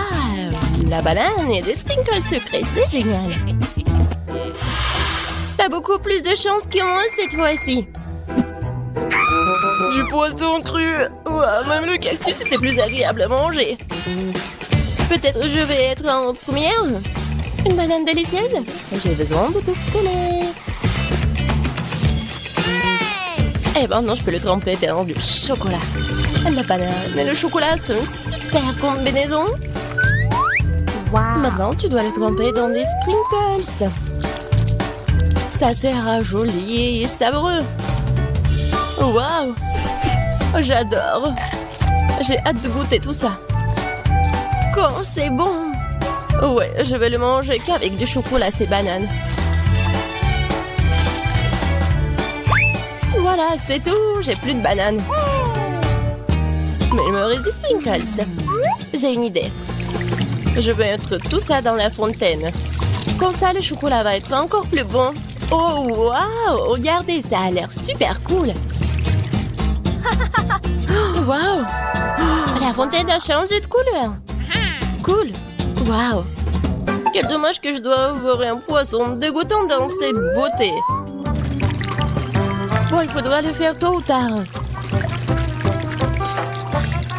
Speaker 4: La banane et des sprinkles sucrés, c'est génial. T'as beaucoup plus de chance que moi cette fois-ci. Du poisson cru. Ouah, même le cactus était plus agréable à manger. Peut-être je vais être en première. Une banane délicieuse. J'ai besoin de tout coller. Et maintenant je peux le tremper dans du chocolat. La banane et le chocolat sont une super combinaison. Wow. Maintenant, tu dois le tremper dans des sprinkles. Ça sera joli et savoureux. Waouh! J'adore. J'ai hâte de goûter tout ça. Quand c'est bon! Ouais, je vais le manger qu'avec du chocolat, ces bananes. Voilà, c'est tout. J'ai plus de bananes. Mais il me reste des sprinkles. J'ai une idée. Je vais mettre tout ça dans la fontaine. Comme ça, le chocolat va être encore plus bon. Oh, waouh! Regardez, ça a l'air super cool. Waouh! La fontaine a changé de couleur. Cool. Waouh! Quel dommage que je dois avoir un poisson dégoûtant dans cette beauté. Bon, il faudra le faire tôt ou tard.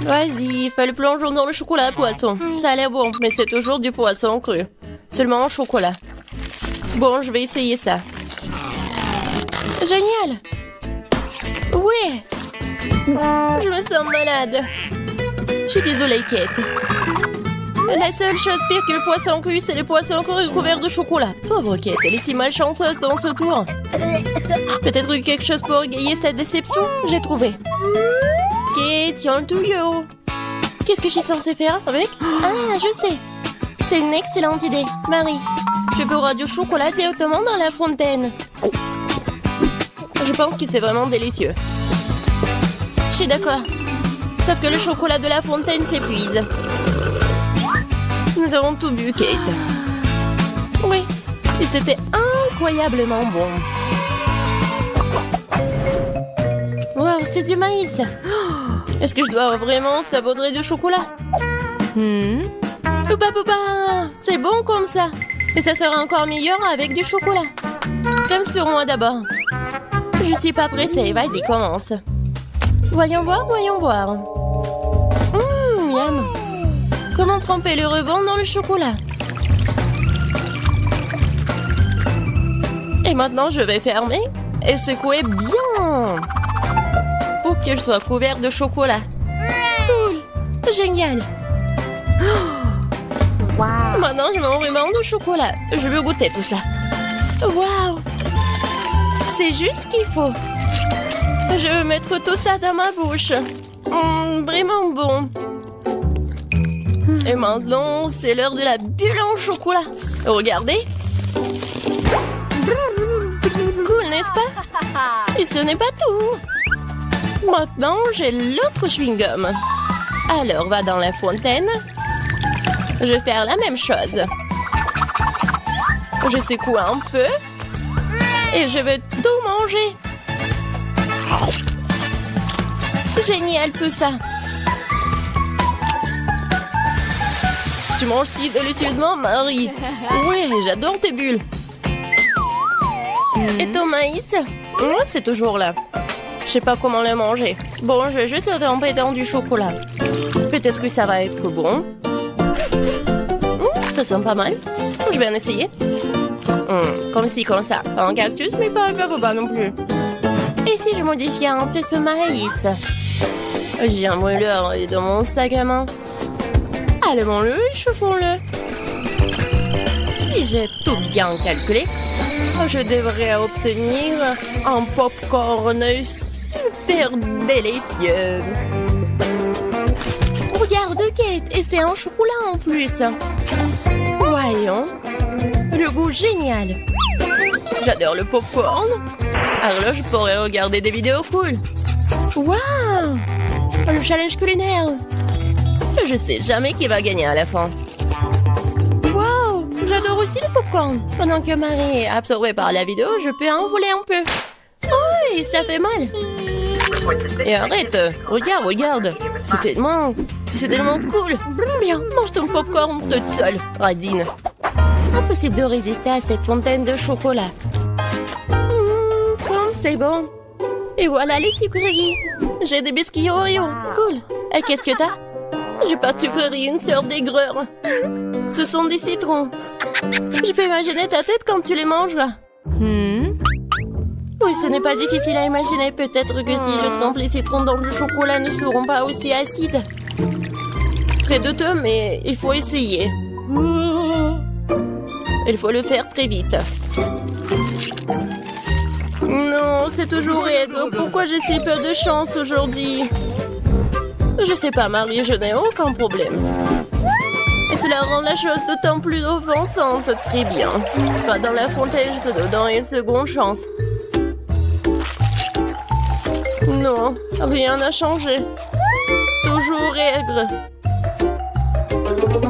Speaker 4: Vas-y, fais le plongeon dans le chocolat, poisson. Ça a l'air bon, mais c'est toujours du poisson cru. Seulement en chocolat. Bon, je vais essayer ça. Génial! Oui! Je me sens malade. Je suis désolée, Kate. La seule chose pire que le poisson cru, c'est le poisson cru recouvert de chocolat. Pauvre Kate, elle est si malchanceuse dans ce tour. Peut-être quelque chose pour égayer cette déception? J'ai trouvé. Kate, tiens le tuyau. Qu'est-ce que je suis censée faire avec? Ah, je sais. C'est une excellente idée. Marie, tu peux du chocolat directement dans la fontaine. Je pense que c'est vraiment délicieux. Je suis d'accord. Sauf que le chocolat de la fontaine s'épuise. Nous avons tout bu, Kate. Oui, et c'était incroyablement bon. Wow, c'est du maïs. Est-ce que je dois vraiment savourer du chocolat? Poupa poupa, c'est bon comme ça. Et ça sera encore meilleur avec du chocolat. Comme sur moi d'abord. Je suis pas pressée, vas-y, commence. Voyons voir, voyons voir. Miam. Comment tremper le ruban dans le chocolat? Et maintenant, je vais fermer et secouer bien pour qu'il soit couvert de chocolat. Cool, génial. Wow. Maintenant, je mets mon ruban de chocolat. Je veux goûter tout ça. Waouh! C'est juste ce qu'il faut. Je veux mettre tout ça dans ma bouche. Vraiment bon. Et maintenant, c'est l'heure de la bulle en chocolat. Regardez. Cool, n'est-ce pas? Et ce n'est pas tout. Maintenant, j'ai l'autre chewing-gum. Alors, va dans la fontaine. Je vais faire la même chose. Je secoue un peu. Et je vais tout manger. Génial tout ça. Tu manges si délicieusement, Marie. Oui, j'adore tes bulles. Et ton maïs? C'est toujours là. Je sais pas comment le manger. Bon, je vais juste le tremper dans du chocolat. Peut-être que ça va être bon. Ça sent pas mal. Je vais en essayer. Comme ci, comme ça. Pas un cactus, mais pas non plus. Et si je modifiais un peu ce maïs? J'ai un brûleur dans mon sac à main. Allumons-le et chauffons-le. Si j'ai tout bien calculé, je devrais obtenir un popcorn super délicieux. Regarde, Kate, et c'est un chocolat en plus. Voyons. Le goût génial. J'adore le popcorn. Alors là, je pourrais regarder des vidéos cool. Waouh! Le challenge culinaire. Je sais jamais qui va gagner à la fin. Waouh! J'adore aussi le popcorn. Pendant que Marie est absorbée par la vidéo, je peux en voler un peu. Oh, et ça fait mal. Et arrête. Regarde. C'est tellement cool. Bien, mange ton popcorn toute seule, radine. Impossible de résister à cette fontaine de chocolat. Comme c'est bon. Et voilà les sucreries. J'ai des biscuits Oreo. Cool. Et qu'est-ce que t'as? J'ai pas de sucrerie, une sœur d'aigreur. Ce sont des citrons. Je peux imaginer ta tête quand tu les mangeras. Oui, ce n'est pas difficile à imaginer. Peut-être que si je trempe les citrons dans du chocolat, ne seront pas aussi acides. Très douteux, mais il faut essayer. Il faut le faire très vite. Non, c'est toujours aigre. Pourquoi j'ai si peu de chance aujourd'hui? Je sais pas, Marie, je n'ai aucun problème. Et cela rend la chose d'autant plus offensante. Très bien. Va dans la fontaine, je te donne une seconde chance. Non, rien n'a changé. Toujours aigre.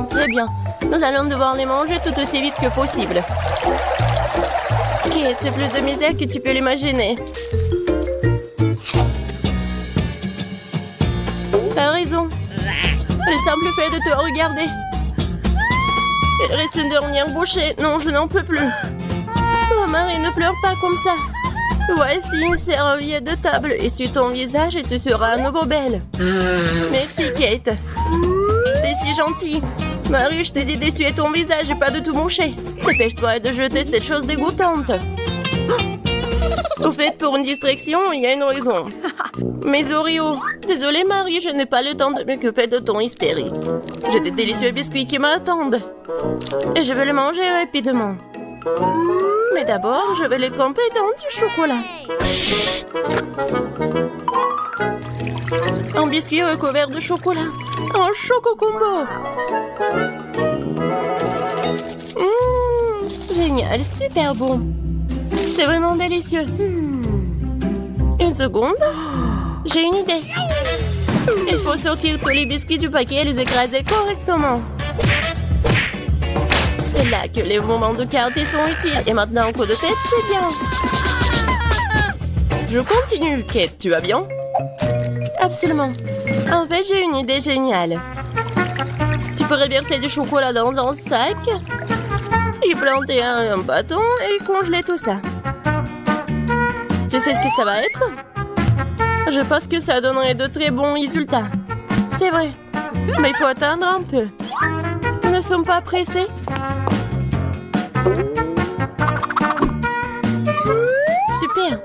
Speaker 4: Très bien. Nous allons devoir les manger tout aussi vite que possible. Kate, c'est plus de misère que tu peux l'imaginer. T'as raison. Le simple fait de te regarder. Il reste une dernière bouchée. Non, je n'en peux plus. Oh, Marie, ne pleure pas comme ça. Voici une serviette de table. Essuie ton visage et tu seras à nouveau belle. Merci, Kate. T'es si gentille. Marie, je t'ai dit d'essuyer ton visage et pas de tout moucher. Dépêche-toi de jeter cette chose dégoûtante. Au fait, pour une distraction, il y a une raison. Mes Oreos. Désolée, Marie, je n'ai pas le temps de m'occuper de ton hystérie. J'ai des délicieux biscuits qui m'attendent. Et je vais les manger rapidement. Mais d'abord, je vais les tremper dans du chocolat. Un biscuit recouvert de chocolat. Un choco combo. Génial, super bon. C'est vraiment délicieux. Une seconde. J'ai une idée. Il faut sortir tous les biscuits du paquet et les écraser correctement. C'est là que les moments de quartier sont utiles. Et maintenant, un coup de tête, c'est bien. Je continue. Kate, tu vas bien? Absolument. En fait, j'ai une idée géniale. Tu pourrais verser du chocolat dans un sac, y planter un bâton et congeler tout ça. Tu sais ce que ça va être? Je pense que ça donnerait de très bons résultats. C'est vrai, mais il faut attendre un peu. Nous ne sommes pas pressés. Super.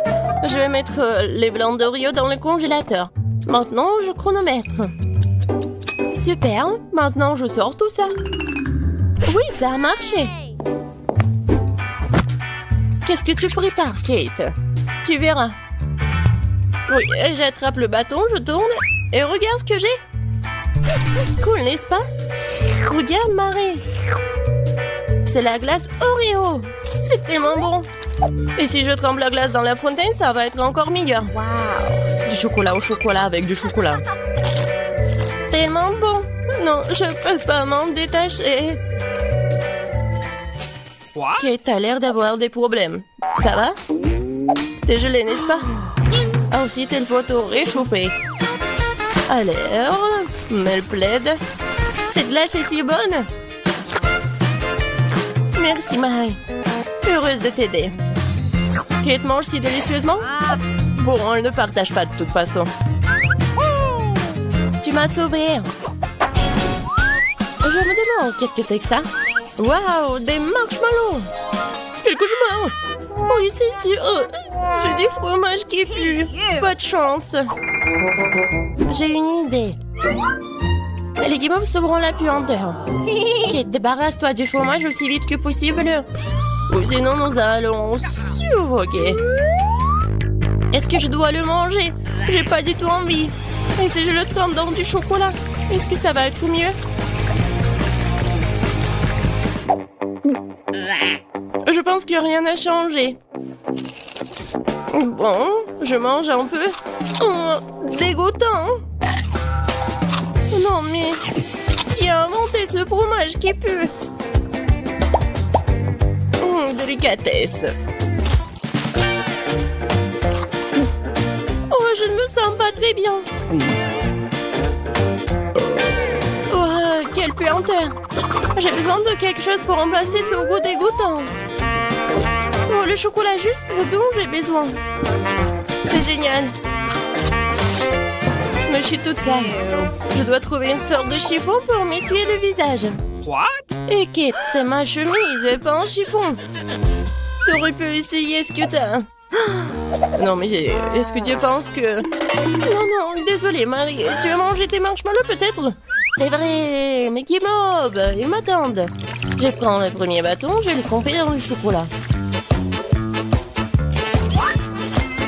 Speaker 4: Je vais mettre les blancs d'Oreo dans le congélateur. Maintenant, je chronomètre. Super. Maintenant, je sors tout ça. Oui, ça a marché. Qu'est-ce que tu prépares, Kate? Tu verras. Oui, j'attrape le bâton, je tourne et regarde ce que j'ai. Cool, n'est-ce pas? Regarde, Marie. C'est la glace Oreo. C'est tellement bon. Et si je trempe la glace dans la fontaine, ça va être encore meilleur. Wow. Du chocolat au chocolat avec du chocolat. Tellement bon. Non, je peux pas m'en détacher. Kate a l'air d'avoir des problèmes. Ça va? T'es gelé, n'est-ce pas? Ensuite, il faut tout réchauffer. Alors, mets le plaid. Cette glace est si bonne. Merci, Marie. Heureuse de t'aider. Kate mange si délicieusement? Bon, on ne partage pas de toute façon. Tu m'as sauvée. Je me demande, qu'est-ce que c'est que ça? Waouh, des marshmallows. Quel cauchemar. Oui, c'est sûr. J'ai du fromage qui pue. Pas de chance. J'ai une idée. Les guimauves sauveront la puanteur. Kate, débarrasse-toi du fromage aussi vite que possible. Ou sinon, nous allons suffoquer. Est-ce que je dois le manger? J'ai pas du tout envie. Et si je le trempe dans du chocolat, est-ce que ça va être mieux? Je pense que rien n'a changé. Bon, je mange un peu. Oh, dégoûtant. Non, mais qui a inventé ce fromage qui pue? Délicatesse. Oh, je ne me sens pas très bien. Oh, quelle puanteur. J'ai besoin de quelque chose pour remplacer ce goût dégoûtant. Oh, le chocolat juste ce dont j'ai besoin. C'est génial. Mais je suis toute sale. Je dois trouver une sorte de chiffon pour m'essuyer le visage.
Speaker 5: What?
Speaker 4: Et Kate, c'est ma chemise, pas un chiffon. T'aurais pu essayer ce que t'as. Non, mais est-ce que tu penses que... Non, désolée, Marie. Tu veux manger tes marshmallows, peut-être? C'est vrai, mais qui mob, ils m'attendent. Je prends le premier bâton, je vais le tremper dans le chocolat.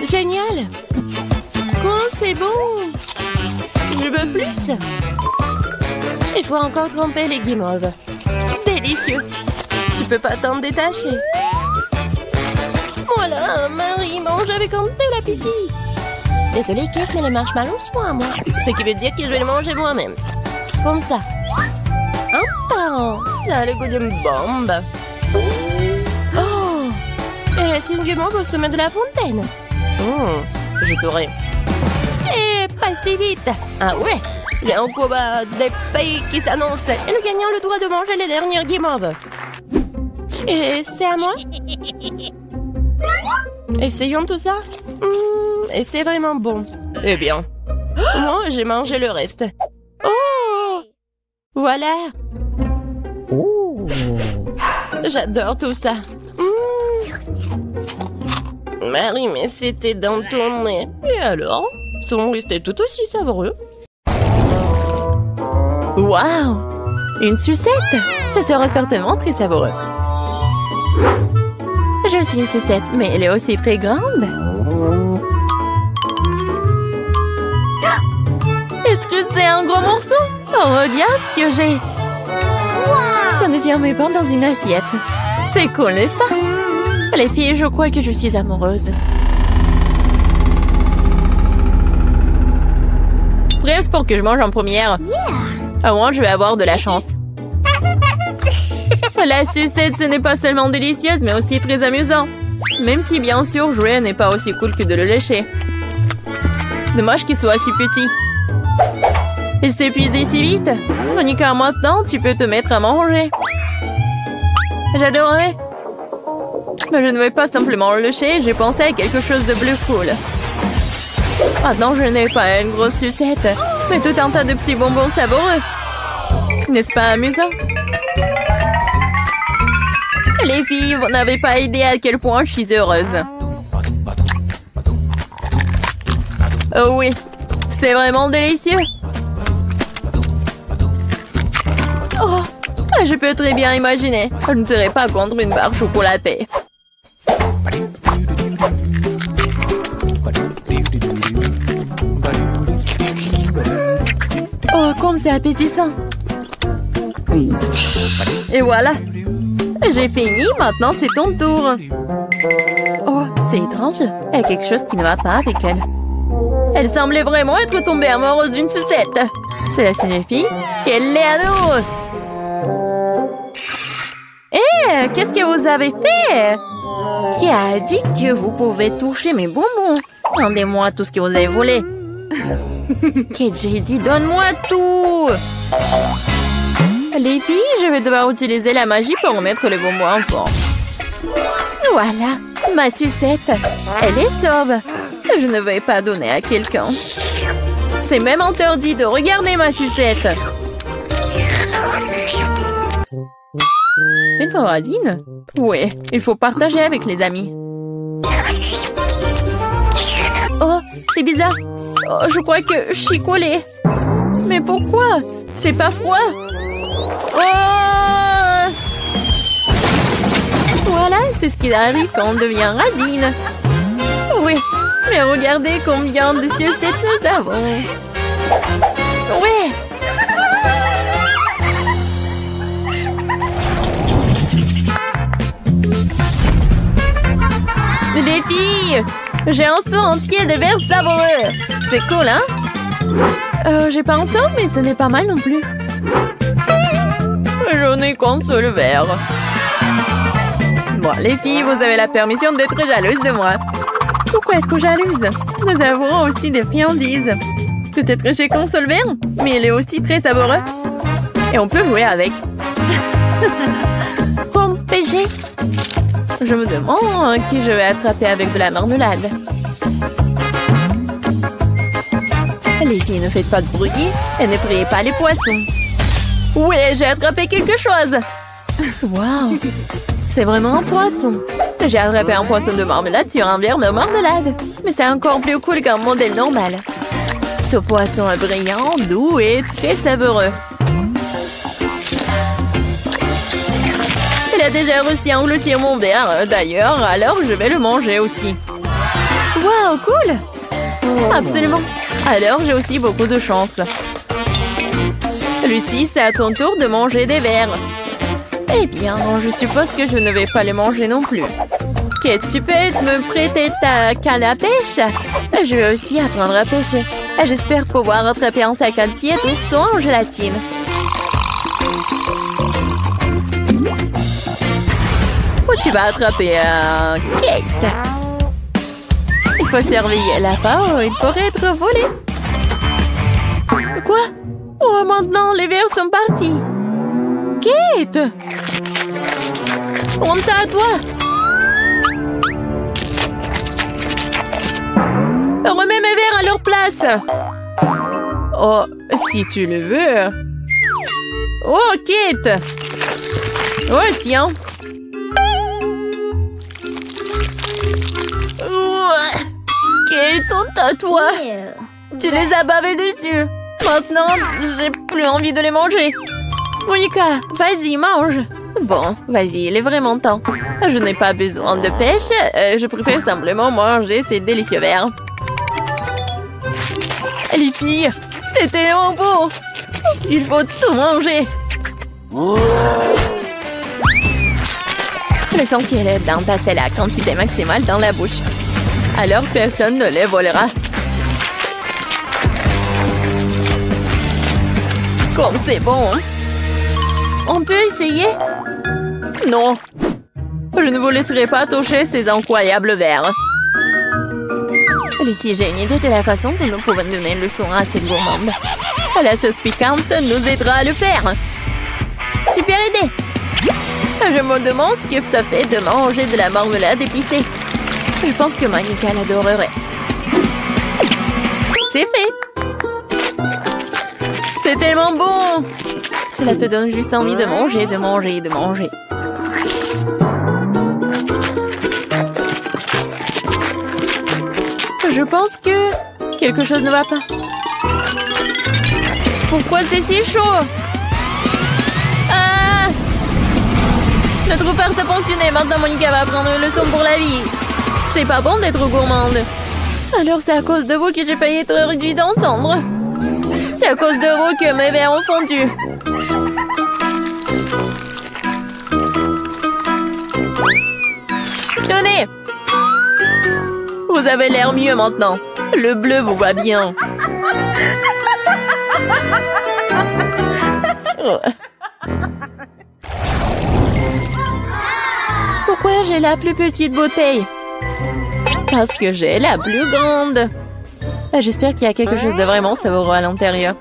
Speaker 4: Génial. Quoi, c'est bon. Je veux plus. Il faut encore tremper les guimauves. Délicieux. Tu peux pas t'en détacher. Voilà, Marie mange avec un tel appétit. Désolée, Kate, mais les marshmallows sont à moi. Ce qui veut dire que je vais les manger moi-même. Comme ça. Un par un. Ça a le goût d'une bombe. Oh! Il reste une guimauve au sommet de la fontaine. Je t'aurai. Et pas si vite. Ah ouais? Il y a un combat des pays qui s'annonce. Et le gagnant a le droit de manger les dernières guimauves. Et c'est à moi? Essayons tout ça. Et c'est vraiment bon. Eh bien, moi, j'ai mangé le reste. Oh! Voilà. Oh! J'adore tout ça. Marie, mais c'était dans ton nez. Et alors? Sont restés tout aussi savoureux. Waouh! Une sucette! Ça sera certainement très savoureux. Je suis une sucette, mais elle est aussi très grande. Est-ce que c'est un gros morceau? Oh, regarde ce que j'ai! Ça ne tient même pas dans une assiette. C'est cool, n'est-ce pas? Les filles, je crois que je suis amoureuse. Presque pour que je mange en première. Au moins, je vais avoir de la chance. La sucette, ce n'est pas seulement délicieuse, mais aussi très amusant. Même si, bien sûr, jouer n'est pas aussi cool que de le lécher. Dommage qu'il soit si petit. Il s'est épuisé si vite.
Speaker 1: Monica, maintenant, tu peux te mettre à manger. J'adorerais. Mais je ne vais pas simplement le lécher, j'ai pensé à quelque chose de plus cool. Maintenant, je n'ai pas une grosse sucette, mais tout un tas de petits bonbons savoureux. N'est-ce pas amusant? Les filles, vous n'avez pas idée à quel point je suis heureuse. Oh oui, c'est vraiment délicieux. Oh, je peux très bien imaginer. Je ne serais pas contre une barre chocolatée. Oh, comme c'est appétissant. Et voilà. J'ai fini, maintenant c'est ton tour. Oh, c'est étrange. Il y a quelque chose qui ne va pas avec elle. Elle semblait vraiment être tombée amoureuse d'une sucette. Cela signifie qu'elle l'est à nous. Hé, qu'est-ce que vous avez fait? Qui a dit que vous pouvez toucher mes bonbons? Rendez-moi tout ce que vous avez volé. Qu'est-ce que j'ai dit? Donne-moi tout. Les filles, je vais devoir utiliser la magie pour remettre les bonbons en forme. Voilà, ma sucette. Elle est sauve. Je ne vais pas donner à quelqu'un. C'est même interdit de regarder ma sucette. C'est une paradine? Oui, il faut partager avec les amis. Oh, c'est bizarre. Oh, je crois que je suis collée. Mais pourquoi? C'est pas froid. Oh! Voilà, c'est ce qui arrive quand on devient radine. Oui, mais regardez combien de sucettes nous avons. Ouais. Les filles, j'ai un seau entier de verres savoureux. C'est cool, hein? J'ai pas un seau, mais ce n'est pas mal non plus. Je n'ai qu'un seul verre. Bon, les filles, vous avez la permission d'être jalouses de moi. Pourquoi être jalouse? Nous avons aussi des friandises. Peut-être j'ai qu'un seul verre, mais il est aussi très savoureux. Et on peut jouer avec. Comme PG. Je me demande qui je vais attraper avec de la marmelade. Les filles, ne faites pas de bruit et ne priez pas les poissons. Oui, j'ai attrapé quelque chose. Waouh, c'est vraiment un poisson. J'ai attrapé un poisson de marmelade sur un verre de marmelade. Mais c'est encore plus cool qu'un modèle normal. Ce poisson est brillant, doux et très savoureux. Il a déjà réussi à engloutir mon verre, d'ailleurs, alors je vais le manger aussi. Waouh, cool! Absolument. Alors, j'ai aussi beaucoup de chance. Lucie, c'est à ton tour de manger des verres. Eh bien, je suppose que je ne vais pas les manger non plus. Kate, tu peux me prêter ta canne à pêche? Je vais aussi apprendre à pêcher. J'espère pouvoir attraper un sac entier d'ourson en gélatine. Où tu vas attraper un Kate? Il faut surveiller la part où il pourrait être volé. Quoi? Oh, maintenant, les verres sont partis. Kate! Honte à toi! Remets mes verres à leur place! Oh, si tu le veux. Oh, Kate! Oh, tiens! Kate, honte à toi! Tu les as bavés dessus! Maintenant, j'ai plus envie de les manger. Monica, vas-y, mange. Bon, vas-y, il est vraiment temps. Je n'ai pas besoin de pêche. Je préfère simplement manger ces délicieux verres. Les filles, c'était tellement beau. Il faut tout manger. L'essentiel est d'entasser la quantité maximale dans la bouche. Alors personne ne les volera. Comme c'est bon, hein? On peut essayer? Non. Je ne vous laisserai pas toucher ces incroyables verres. Lucie, j'ai une idée de la façon dont nous pouvons donner une leçon à cette gourmande. La sauce piquante nous aidera à le faire. Super idée. Je me demande ce que ça fait de manger de la marmelade épicée. Je pense que Monica l'adorerait. C'est fait. C'est tellement bon. Cela te donne juste envie de manger, de manger, de manger. Je pense que quelque chose ne va pas. Pourquoi c'est si chaud? Ah! Notre père s'est pensionné. Maintenant, Monica va apprendre une leçon pour la vie. C'est pas bon d'être gourmande. Alors c'est à cause de vous que j'ai failli être réduite en cendres. C'est à cause de vous que mes verres ont fondu. Tenez! Vous avez l'air mieux maintenant. Le bleu vous va bien. Oh. Pourquoi j'ai la plus petite bouteille? Parce que j'ai la plus grande. J'espère qu'il y a quelque chose de vraiment savoureux à l'intérieur.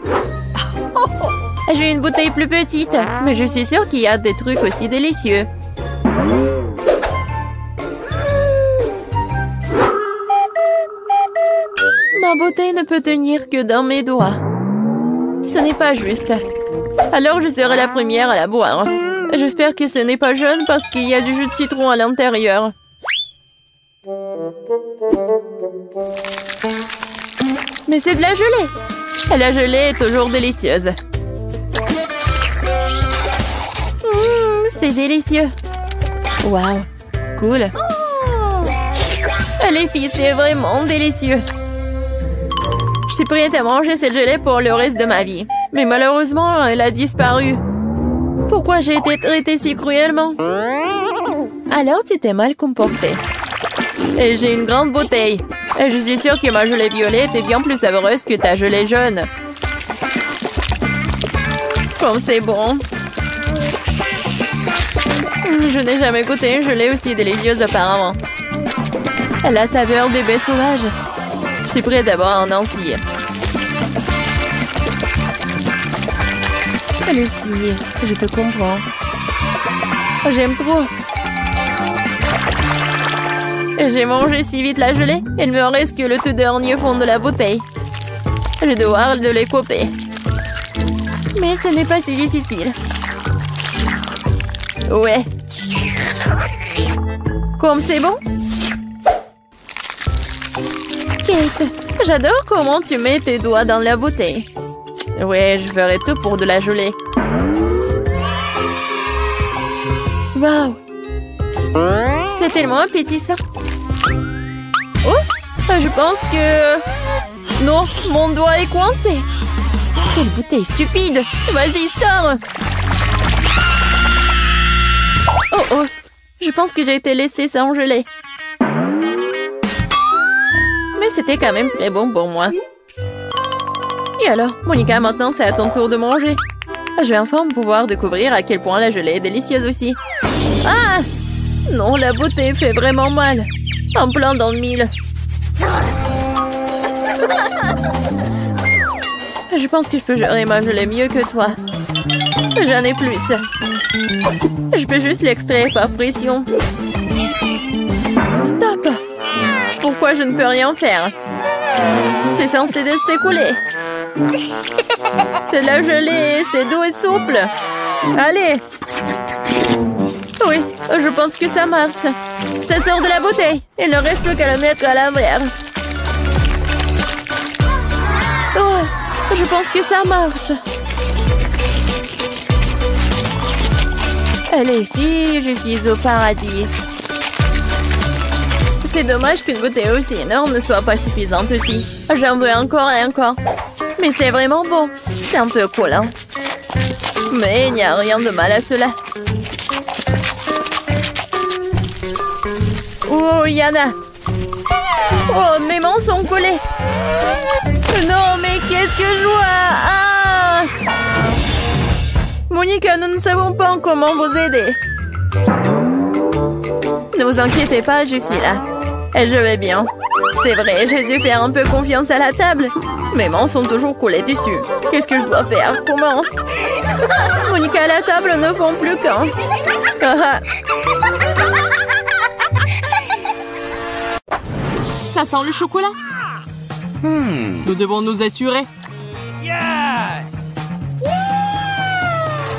Speaker 1: J'ai une bouteille plus petite, mais je suis sûre qu'il y a des trucs aussi délicieux. Ma bouteille ne peut tenir que dans mes doigts. Ce n'est pas juste. Alors je serai la première à la boire. J'espère que ce n'est pas jaune parce qu'il y a du jus de citron à l'intérieur. Mais c'est de la gelée. La gelée est toujours délicieuse. C'est délicieux. Waouh, cool. Les filles, c'est vraiment délicieux. Je suis prête à manger cette gelée pour le reste de ma vie. Mais malheureusement, elle a disparu. Pourquoi j'ai été traitée si cruellement? Alors tu t'es mal comportée. Et j'ai une grande bouteille. Et je suis sûre que ma gelée violette est bien plus savoureuse que ta gelée jaune. Comme c'est bon. Je n'ai jamais goûté une gelée aussi délicieuse auparavant. La saveur des baies sauvages. Je suis prête d'avoir un entier. Lucie, je te comprends. J'aime trop. J'ai mangé si vite la gelée, il me reste que le tout dernier fond de la bouteille. Je dois devoir de les couper. Mais ce n'est pas si difficile. Ouais. Comme c'est bon? Kate, j'adore comment tu mets tes doigts dans la bouteille. Ouais, je ferai tout pour de la gelée. Waouh! C'est tellement appétissant. Oh! Je pense que... Non, mon doigt est coincé. Quelle bouteille stupide! Vas-y, sors! Oh oh! Je pense que j'ai été laissée sans gelée. Mais c'était quand même très bon pour moi. Et alors, Monica, maintenant c'est à ton tour de manger. Je vais enfin pouvoir découvrir à quel point la gelée est délicieuse aussi. Ah! Non, la bouteille fait vraiment mal. En plein dans le mille. Je pense que je peux gérer ma gelée mieux que toi. J'en ai plus. Je peux juste l'extraire par pression. Stop! Pourquoi je ne peux rien faire? C'est censé s'écouler. C'est de la gelée, c'est doux et souple. Allez! Oui, je pense que ça marche. Ça sort de la bouteille. Il ne reste plus qu'à le mettre à l'envers. Oh, je pense que ça marche. Les filles, je suis au paradis. C'est dommage qu'une bouteille aussi énorme ne soit pas suffisante aussi. J'en veux encore et encore. Mais c'est vraiment bon. C'est un peu collant. Mais il n'y a rien de mal à cela. Oh, Yana. Oh, mes mains sont collées. Non, mais qu'est-ce que je vois? Ah! Monica, nous ne savons pas comment vous aider. Ne vous inquiétez pas, je suis là. Et je vais bien.
Speaker 3: C'est vrai, j'ai dû faire un peu confiance à la table. Mes mains sont toujours collées dessus. Qu'est-ce que je dois faire? Comment? Monica et la table ne font plus qu'un. Ah, ah.
Speaker 1: Ça sent le chocolat. Nous devons nous assurer.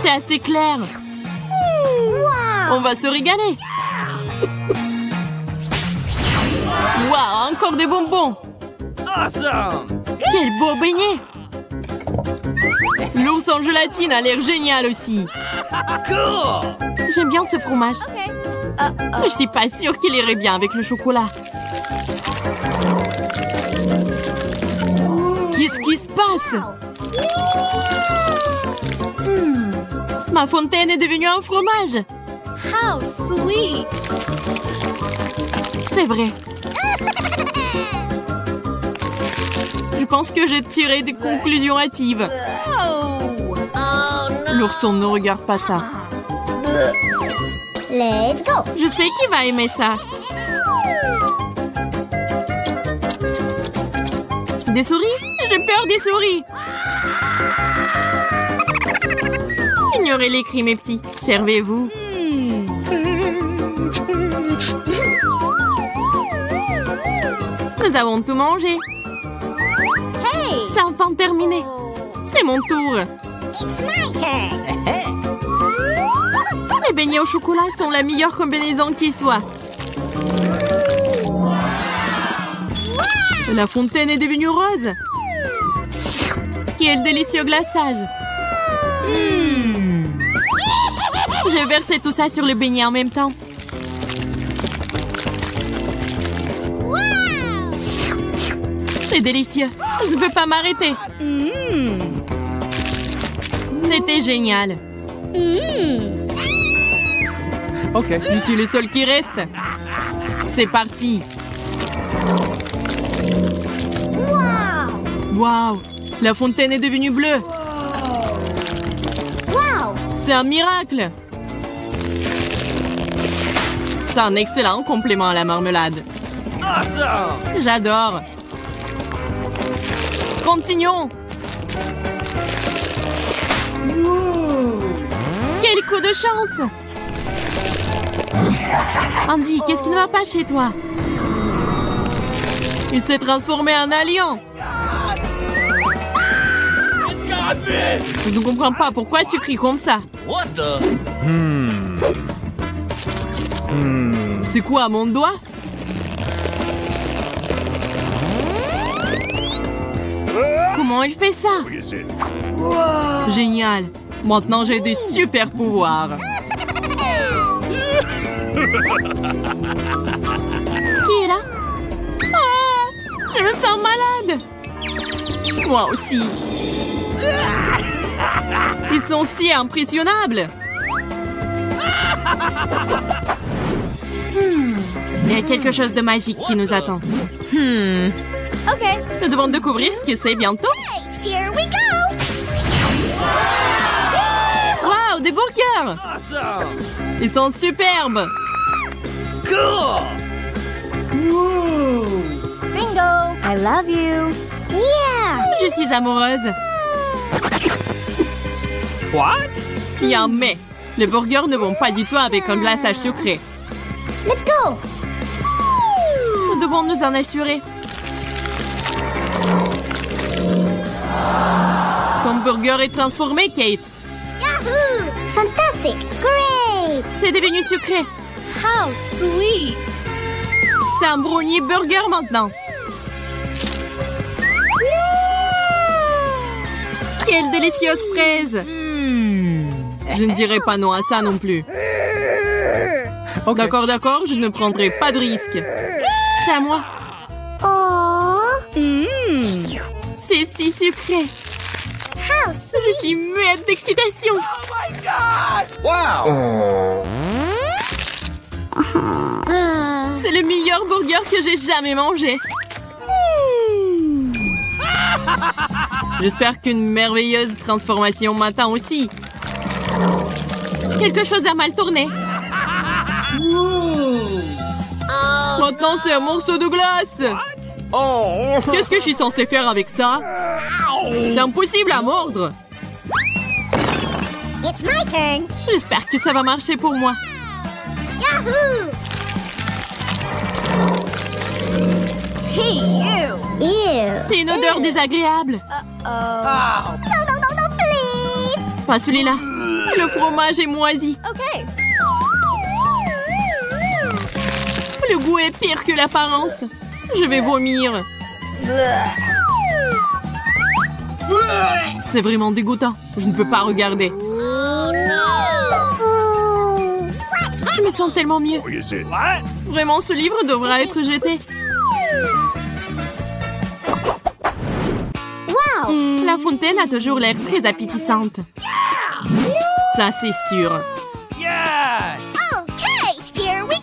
Speaker 1: C'est assez clair. On va se régaler. Waouh, encore des bonbons. Quel beau beignet. L'ours en gélatine a l'air génial aussi. J'aime bien ce fromage. Je suis pas sûre qu'il irait bien avec le chocolat. Qu'est-ce qui se passe? Ma fontaine est devenue un fromage.
Speaker 2: How sweet!
Speaker 1: C'est vrai. Je pense que j'ai tiré des conclusions hâtives. L'ourson ne regarde pas ça.
Speaker 2: Let's go!
Speaker 1: Je sais qu'il va aimer ça. Des souris? J'ai peur des souris. Ignorez les cris, mes petits. Servez-vous. Nous avons tout mangé.
Speaker 2: Hey!
Speaker 1: C'est enfin terminé. C'est mon tour.
Speaker 2: It's my turn!
Speaker 1: Les beignets au chocolat sont la meilleure combinaison qui soit. La fontaine est devenue rose. Quel délicieux glaçage. Je vais verser tout ça sur le beignet en même temps. C'est délicieux. Je ne peux pas m'arrêter. C'était génial.
Speaker 5: Ok.
Speaker 1: Je suis le seul qui reste. C'est parti. Waouh! La fontaine est devenue bleue.
Speaker 2: Wow!
Speaker 1: C'est un miracle. C'est un excellent complément à la marmelade. J'adore. Continuons. Quel coup de chance! Andy, qu'est-ce qui ne va pas chez toi? Il s'est transformé en alien. Je ne comprends pas pourquoi tu cries comme ça. C'est quoi, mon doigt? Comment il fait ça? Génial. Maintenant, j'ai des super pouvoirs. Qui est là? Ah! Je me sens malade. Moi aussi. Ils sont si impressionnables. Il y a quelque chose de magique qui nous attend.
Speaker 2: Okay,
Speaker 1: Nous devons découvrir ce que c'est bientôt.
Speaker 2: here we go!
Speaker 1: Wow, des burgers! Ils sont superbes.
Speaker 2: Bingo! I love you! Yeah!
Speaker 1: Je suis amoureuse.
Speaker 5: What?
Speaker 1: Il y a un mais. Les burgers ne vont pas du tout avec un glaçage sucré.
Speaker 2: Let's go!
Speaker 1: Nous devons nous en assurer. Ton burger est transformé, Kate.
Speaker 2: Yahoo! Fantastic! Great!
Speaker 1: C'est devenu sucré.
Speaker 2: How sweet!
Speaker 1: C'est un brownie burger maintenant. Quelle délicieuse fraise. Je ne dirai pas non à ça non plus.
Speaker 5: Ok.
Speaker 1: D'accord, d'accord, je ne prendrai pas de risque. C'est à moi. C'est si sucré.
Speaker 2: How
Speaker 1: Je
Speaker 2: sweet!
Speaker 1: suis muette d'excitation.
Speaker 5: Wow!
Speaker 1: C'est le meilleur burger que j'ai jamais mangé. J'espère qu'une merveilleuse transformation m'attend aussi. Quelque chose a mal tourné. Oh Maintenant, c'est un morceau de glace.
Speaker 5: Oh.
Speaker 1: Qu'est-ce que je suis censée faire avec ça? C'est impossible à mordre.
Speaker 2: It's my turn.
Speaker 1: J'espère que ça va marcher pour moi.
Speaker 2: Yahoo! Hey, you! Ew.
Speaker 1: C'est une odeur désagréable.
Speaker 2: No, please!
Speaker 1: Pas celui-là. Le fromage est moisi.
Speaker 2: Okay.
Speaker 1: Le goût est pire que l'apparence. Je vais vomir. C'est vraiment dégoûtant. Je ne peux pas regarder. Je me sens tellement mieux.
Speaker 5: What?
Speaker 1: Vraiment, ce livre devra être jeté.
Speaker 2: Wow!
Speaker 1: La fontaine a toujours l'air très appétissante. Ça, c'est sûr.
Speaker 5: Yes.
Speaker 2: Okay, here we go!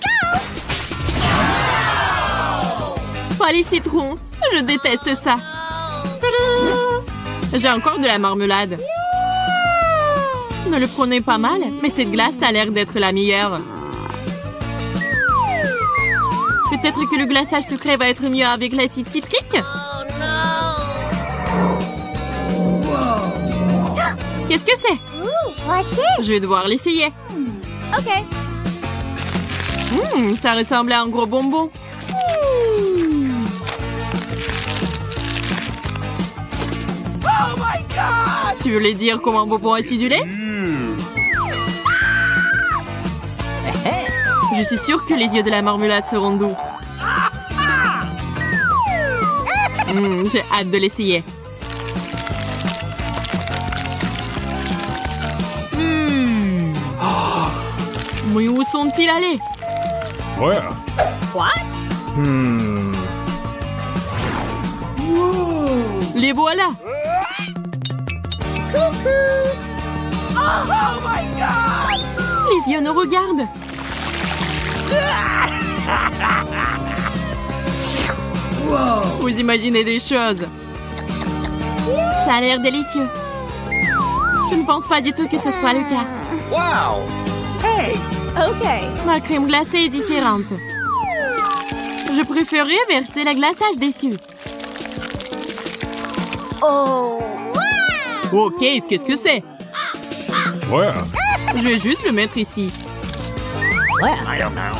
Speaker 1: Pas les citrons. Je déteste ça. J'ai encore de la marmelade. Ne le prenez pas mal, mais cette glace a l'air d'être la meilleure. Peut-être que le glaçage sucré va être mieux avec l'acide citrique? Qu'est-ce que c'est?
Speaker 2: What's it?
Speaker 1: Je vais devoir l'essayer.
Speaker 2: Okay.
Speaker 1: Ça ressemble à un gros bonbon.
Speaker 5: Oh my God.
Speaker 1: Tu voulais dire comme un bonbon acidulé? Je suis sûre que les yeux de la marmelade seront doux. J'ai hâte de l'essayer. Mais où sont-ils allés?
Speaker 5: Where?
Speaker 1: Les voilà!
Speaker 5: Oh my God.
Speaker 1: Les yeux nous regardent! Vous imaginez des choses. Ça a l'air délicieux. Je ne pense pas du tout que ce soit le cas.
Speaker 5: Wow. Hey.
Speaker 2: Okay.
Speaker 1: Ma crème glacée est différente. Je préférerais verser le glaçage dessus.
Speaker 2: Oh!
Speaker 1: Oh, Kate, qu'est-ce que c'est?
Speaker 5: Where?
Speaker 1: Je vais juste le mettre ici.
Speaker 5: I don't know.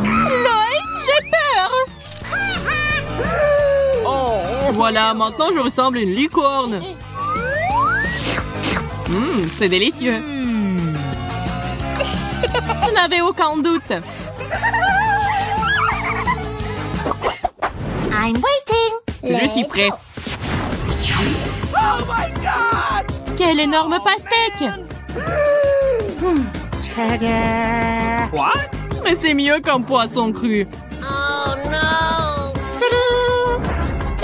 Speaker 1: Loïc, j'ai peur!
Speaker 5: Oh.
Speaker 1: Voilà, maintenant je ressemble à une licorne. C'est délicieux. Je n'avais aucun doute.
Speaker 2: I'm waiting.
Speaker 1: Je suis prêt.
Speaker 5: Oh my God.
Speaker 1: Quel énorme pastèque!
Speaker 5: What?
Speaker 1: Mais c'est mieux qu'un poisson cru.
Speaker 4: Oh non!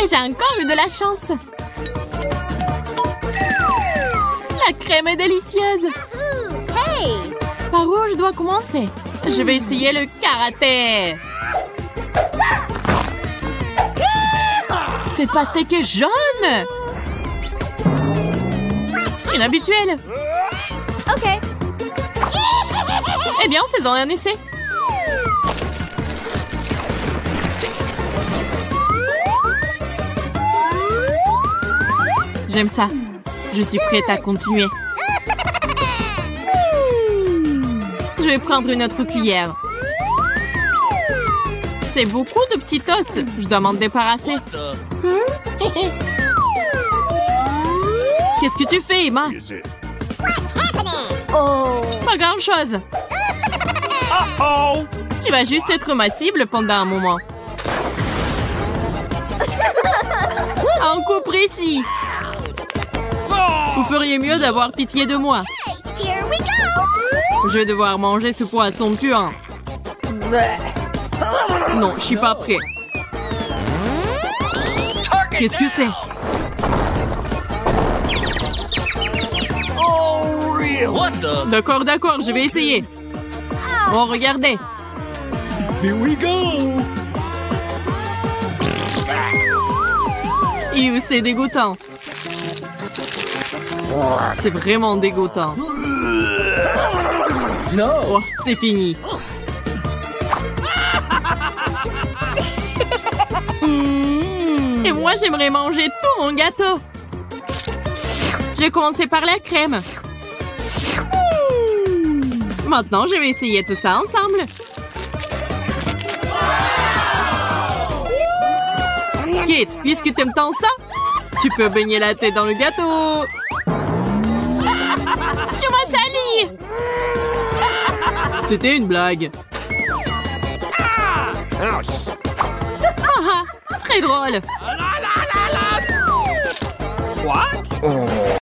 Speaker 1: Et j'ai encore eu de la chance. La crème est délicieuse.
Speaker 2: Hey!
Speaker 1: Par où je dois commencer? Je vais essayer le karaté. Cette pastèque est jaune. Inhabituel.
Speaker 2: Okay.
Speaker 1: Eh bien, faisons un essai. J'aime ça. Je suis prête à continuer. Je vais prendre une autre cuillère. C'est beaucoup de petits toasts. Je dois m'en débarrasser. Qu'est-ce que tu fais, Emma?
Speaker 5: Is it?
Speaker 2: Oh!
Speaker 1: Pas grand-chose.
Speaker 5: Oh.
Speaker 1: Tu vas juste être ma cible pendant un moment. Un coup précis. Vous feriez mieux d'avoir pitié de moi.
Speaker 2: Here we go!
Speaker 1: Je vais devoir manger ce poisson puant. Non, je suis pas prêt. Qu'est-ce que c'est?
Speaker 5: Oh, real. What the?
Speaker 1: D'accord, d'accord, je vais essayer. Oh, regardez.
Speaker 5: Here we go.
Speaker 1: C'est dégoûtant. C'est vraiment dégoûtant.
Speaker 5: No.
Speaker 1: Oh, c'est fini.
Speaker 3: Et moi, j'aimerais manger tout mon gâteau. Je vais commencer par la crème. Maintenant, je vais essayer tout ça ensemble. Kate, puisque tu aimes tant ça, tu peux baigner la tête dans le gâteau. Tu m'as sali. C'était une blague. Très drôle.
Speaker 5: What?